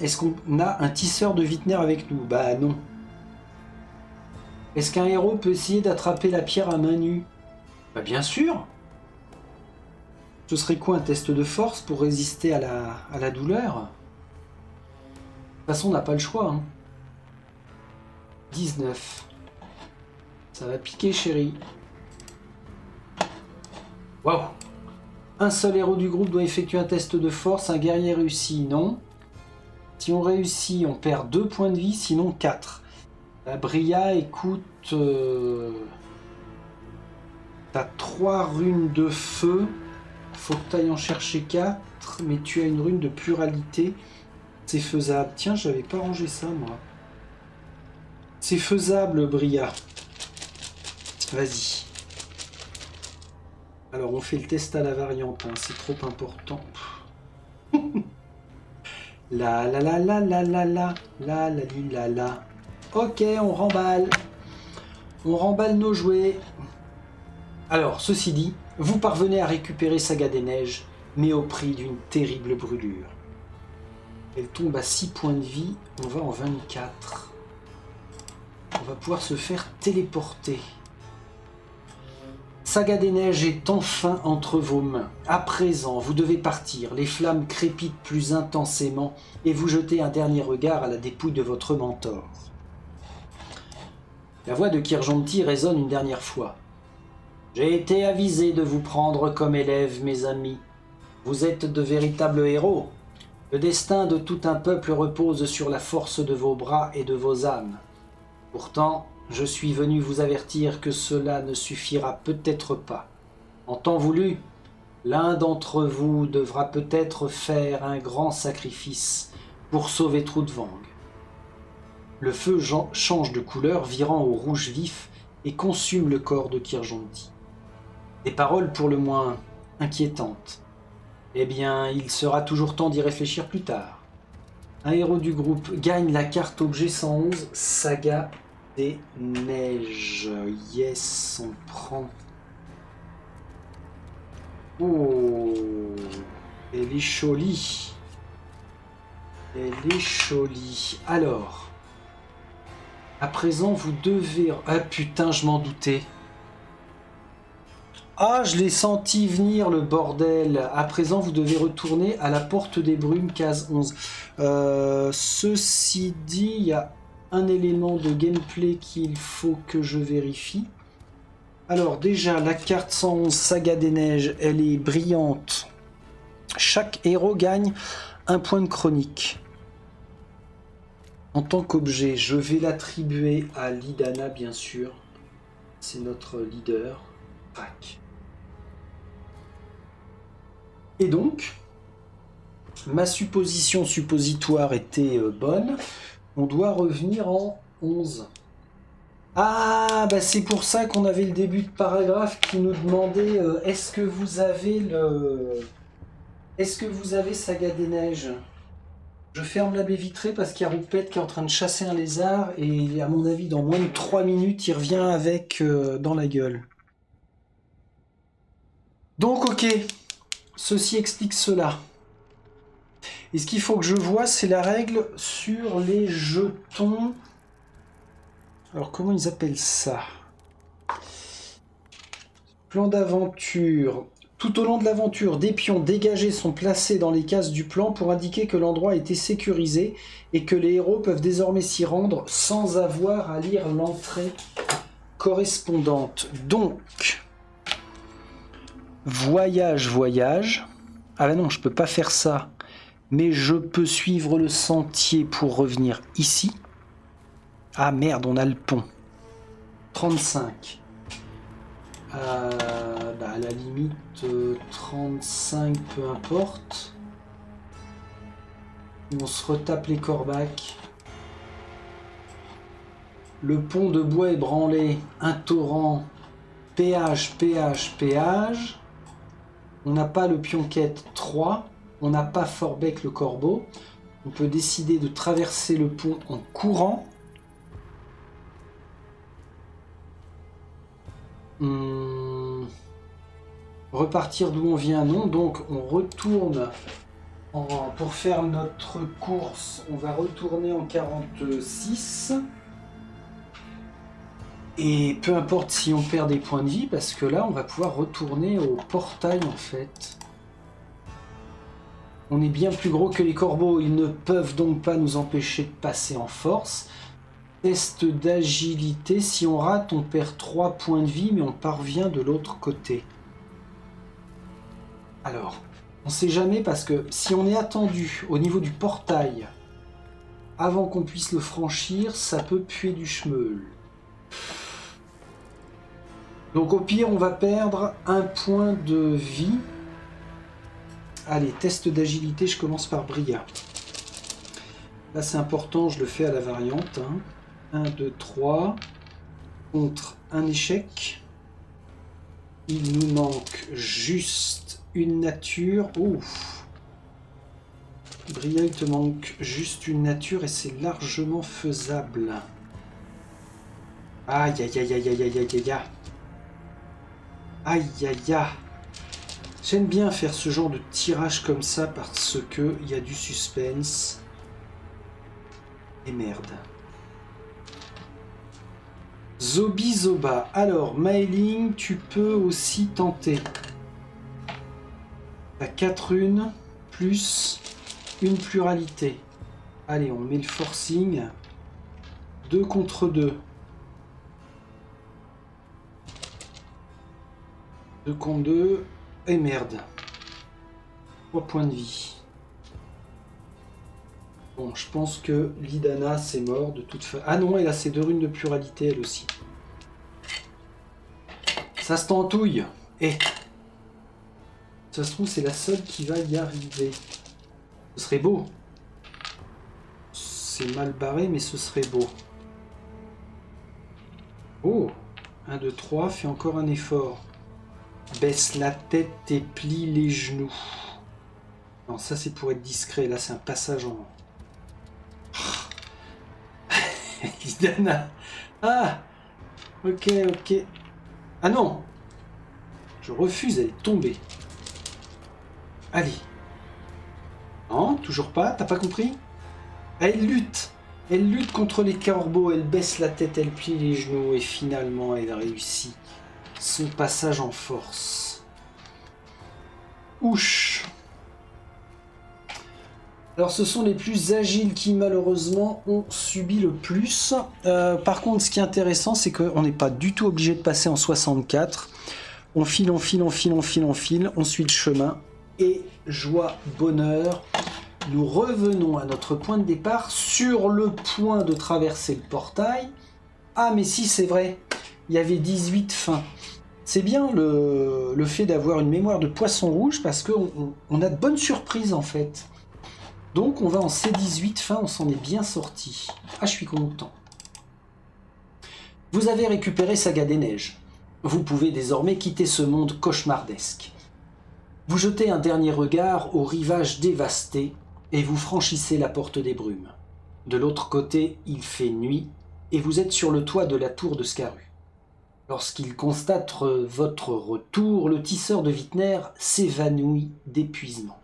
Est-ce qu'on a un tisseur de Vitner avec nous? Bah non. Est-ce qu'un héros peut essayer d'attraper la pierre à main nue? Bah bien sûr. Ce serait quoi, un test de force pour résister à la douleur? De toute façon, on n'a pas le choix. Hein. 19. Ça va piquer, chérie. Waouh! Un seul héros du groupe doit effectuer un test de force. Un guerrier réussit, non. Si on réussit, on perd 2 points de vie, sinon 4. La Bria, écoute... T'as 3 runes de feu. Faut que tu ailles en chercher 4. Mais tu as une rune de pluralité. C'est faisable. Tiens, j'avais pas rangé ça, moi. C'est faisable, Bria. Vas-y. Alors, on fait le test à la variante, hein, c'est trop important. La la la la la la la la la la la. Ok, on remballe. On remballe nos jouets. Alors, ceci dit, vous parvenez à récupérer Saga des Neiges, mais au prix d'une terrible brûlure. Elle tombe à 6 points de vie, on va en 24. On va pouvoir se faire téléporter. Saga des Neiges est enfin entre vos mains. À présent, vous devez partir. Les flammes crépitent plus intensément et vous jetez un dernier regard à la dépouille de votre mentor. La voix de Kirjanti résonne une dernière fois. J'ai été avisé de vous prendre comme élèves, mes amis. Vous êtes de véritables héros. Le destin de tout un peuple repose sur la force de vos bras et de vos âmes. Pourtant, je suis venu vous avertir que cela ne suffira peut-être pas. En temps voulu, l'un d'entre vous devra peut-être faire un grand sacrifice pour sauver Troudvang. Le feu change de couleur, virant au rouge vif, et consume le corps de Kirjonti. Des paroles pour le moins inquiétantes. Eh bien, il sera toujours temps d'y réfléchir plus tard. Un héros du groupe gagne la carte objet 111, Saga des Neiges. Yes, on prend. Oh, elle est jolie. Elle est jolie. Alors, à présent, vous devez... Ah putain, je m'en doutais. Ah, je l'ai senti venir, le bordel. À présent, vous devez retourner à la Porte des Brumes, case 11. Ceci dit, il y a un élément de gameplay qu'il faut que je vérifie. Alors, déjà, la carte 111, Saga des Neiges, elle est brillante. Chaque héros gagne un point de chronique. En tant qu'objet, je vais l'attribuer à Lidana, bien sûr. C'est notre leader. Tac. Et donc, ma supposition suppositoire était bonne. On doit revenir en 11. Ah, bah c'est pour ça qu'on avait le début de paragraphe qui nous demandait est-ce que vous avez Saga des Neiges? Je ferme la baie vitrée parce qu'il y a Roupette qui est en train de chasser un lézard et à mon avis dans moins de 3 minutes il revient avec dans la gueule. Donc ok. Ceci explique cela. Et ce qu'il faut que je vois, c'est la règle sur les jetons. Alors, comment ils appellent ça? Plan d'aventure. Tout au long de l'aventure, des pions dégagés sont placés dans les cases du plan pour indiquer que l'endroit a été sécurisé et que les héros peuvent désormais s'y rendre sans avoir à lire l'entrée correspondante. Donc... Voyage. Ah bah non, je peux pas faire ça. Mais je peux suivre le sentier pour revenir ici. Ah merde, on a le pont. 35. Bah à la limite, 35, peu importe. On se retape les corbacs. Le pont de bois ébranlé. Un torrent. Péage. On n'a pas le pionquette 3, on n'a pas Forbec le corbeau. On peut décider de traverser le pont en courant. Repartir d'où on vient, non. Donc on retourne pour faire notre course. On va retourner en 46. Et peu importe si on perd des points de vie, parce que là, on va pouvoir retourner au portail, en fait. On est bien plus gros que les corbeaux, ils ne peuvent donc pas nous empêcher de passer en force. Test d'agilité, si on rate, on perd 3 points de vie, mais on parvient de l'autre côté. Alors, on sait jamais, parce que si on est attendu au niveau du portail, avant qu'on puisse le franchir, ça peut puer du schmeul. Donc au pire, on va perdre un point de vie. Allez, test d'agilité, je commence par Bria. Là, c'est important, je le fais à la variante. 1, 2, 3. Contre un échec. Il nous manque juste une nature. Ouf. Bria, il te manque juste une nature et c'est largement faisable. Aïe, aïe, aïe, aïe, aïe, aïe, aïe, aïe. Aïe, aïe, aïe. J'aime bien faire ce genre de tirage comme ça parce que il y a du suspense. Et merde. Zobi Zoba. Alors, Mailing, tu peux aussi tenter. T'as 4 runes, plus une pluralité. Allez, on met le forcing. 2 contre 2. 2 contre 2. Et merde. 3 points de vie. Bon, je pense que Lidana, c'est mort de toute façon. Ah non, elle a ses 2 runes de pluralité, elle aussi. Ça se tentouille. Et ça se trouve, c'est la seule qui va y arriver. Ce serait beau. C'est mal barré, mais ce serait beau. Oh, 1, 2, 3, fais encore un effort. Baisse la tête et plie les genoux. Non, ça c'est pour être discret. Là, c'est un passage en... Lidana. Ah, ok, ok. Ah non, je refuse, elle est tombée. Allez. Non, toujours pas, t'as pas compris? Elle lutte contre les corbeaux, elle baisse la tête, elle plie les genoux et finalement elle réussit son passage en force. Ouch. Alors ce sont les plus agiles qui malheureusement ont subi le plus. Par contre ce qui est intéressant c'est qu'on n'est pas du tout obligé de passer en 64. On file, on file, on file, on file, on file, on suit le chemin. Et joie, bonheur, nous revenons à notre point de départ sur le point de traverser le portail. Ah mais si c'est vrai, il y avait 18 fins. C'est bien le fait d'avoir une mémoire de poisson rouge parce qu'on a de bonnes surprises en fait. Donc on va en C18 fin, on s'en est bien sorti. Ah je suis content. Vous avez récupéré Saga des Neiges. Vous pouvez désormais quitter ce monde cauchemardesque. Vous jetez un dernier regard au rivage dévasté et vous franchissez la porte des brumes. De l'autre côté, il fait nuit et vous êtes sur le toit de la tour de Scaru. Lorsqu'il constate votre retour, le tisseur de Vitner s'évanouit d'épuisement.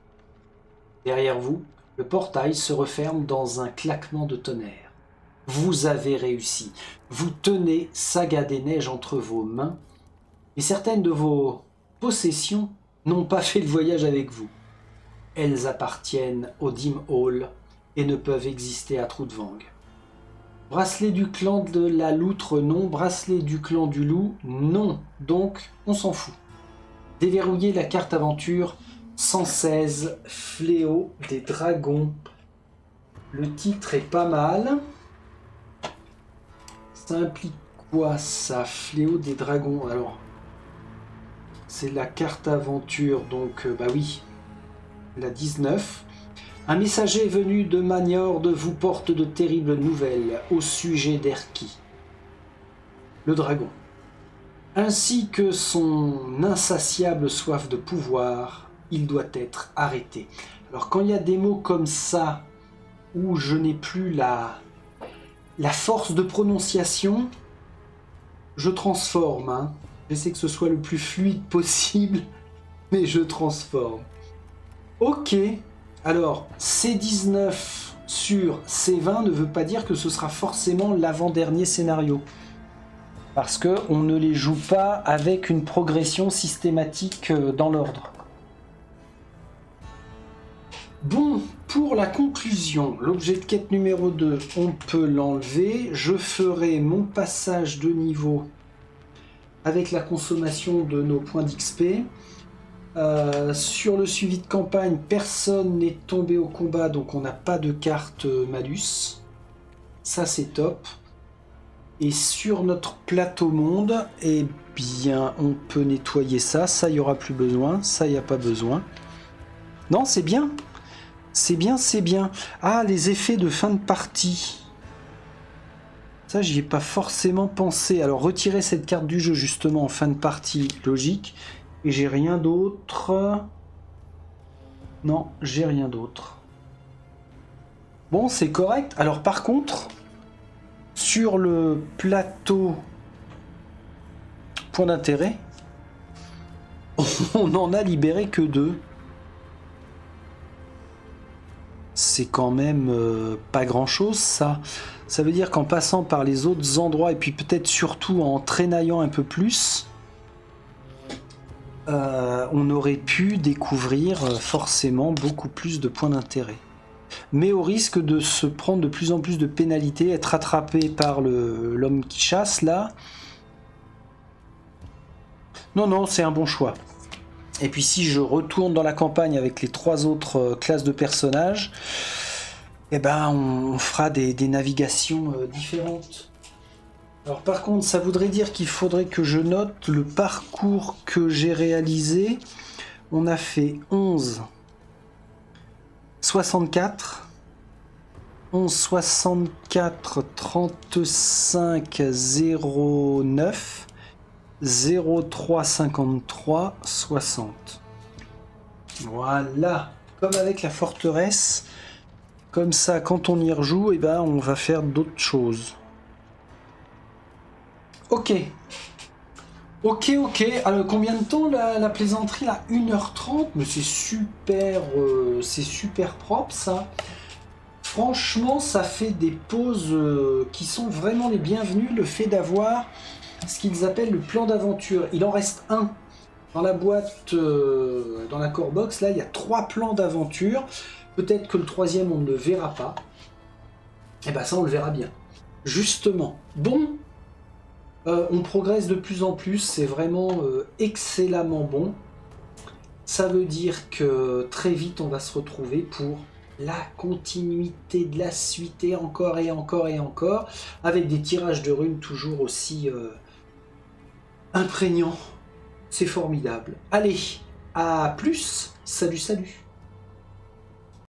Derrière vous, le portail se referme dans un claquement de tonnerre. Vous avez réussi. Vous tenez Saga des Neiges entre vos mains et certaines de vos possessions n'ont pas fait le voyage avec vous. Elles appartiennent au Dim Hall et ne peuvent exister à Troudvang. Bracelet du clan de la loutre, non. Bracelet du clan du loup, non. Donc, on s'en fout. Déverrouillez la carte aventure 116, Fléau des dragons. Le titre est pas mal. Ça implique quoi ça, Fléau des dragons? Alors, c'est la carte aventure, donc bah oui, la 19. Un messager venu de Maniord vous porte de terribles nouvelles au sujet d'Erki, le dragon, ainsi que son insatiable soif de pouvoir. Il doit être arrêté. Alors quand il y a des mots comme ça, où je n'ai plus la force de prononciation, je transforme. Hein. J'essaie que ce soit le plus fluide possible, mais je transforme. Ok, alors C19 sur C20 ne veut pas dire que ce sera forcément l'avant-dernier scénario. Parce qu'on ne les joue pas avec une progression systématique dans l'ordre. Bon, pour la conclusion, l'objet de quête numéro 2, on peut l'enlever. Je ferai mon passage de niveau avec la consommation de nos points d'XP. Sur le suivi de campagne, personne n'est tombé au combat, donc on n'a pas de carte malus. Ça, c'est top. Et sur notre plateau monde, eh bien, on peut nettoyer ça. Ça, il n'y aura plus besoin. Ça, il n'y a pas besoin. Non, c'est bien. C'est bien, c'est bien. Ah, les effets de fin de partie. Ça, j'y ai pas forcément pensé. Alors, retirer cette carte du jeu, justement, en fin de partie, logique. Et j'ai rien d'autre. Non, j'ai rien d'autre. Bon, c'est correct. Alors, par contre, sur le plateau point d'intérêt, on n'en a libéré que 2. C'est quand même pas grand-chose, ça. Ça veut dire qu'en passant par les autres endroits, et puis peut-être surtout en traînaillant un peu plus, on aurait pu découvrir forcément beaucoup plus de points d'intérêt. Mais au risque de se prendre de plus en plus de pénalités, être rattrapé par l'homme qui chasse, là. Non, non, c'est un bon choix. Et puis si je retourne dans la campagne avec les 3 autres classes de personnages, eh ben on fera des navigations différentes. Alors par contre, ça voudrait dire qu'il faudrait que je note le parcours que j'ai réalisé. On a fait 11, 64, 11, 64, 35, 09, 03, 53, 60. Voilà, comme avec la forteresse. Comme ça, quand on y rejoue, eh ben, on va faire d'autres choses. Ok. Ok. Alors, combien de temps la plaisanterie là? 1h30, mais c'est super propre ça. Franchement, ça fait des pauses qui sont vraiment les bienvenues. Le fait d'avoir ce qu'ils appellent le plan d'aventure. Il en reste un dans la boîte, dans la core box. Là, il y a 3 plans d'aventure. Peut-être que le 3e, on ne le verra pas. Et bien ça, on le verra bien. Justement. Bon. On progresse de plus en plus, c'est vraiment excellemment bon. Ça veut dire que très vite on va se retrouver pour la continuité de la suite et encore, avec des tirages de runes toujours aussi imprégnants. C'est formidable. Allez, à plus, salut.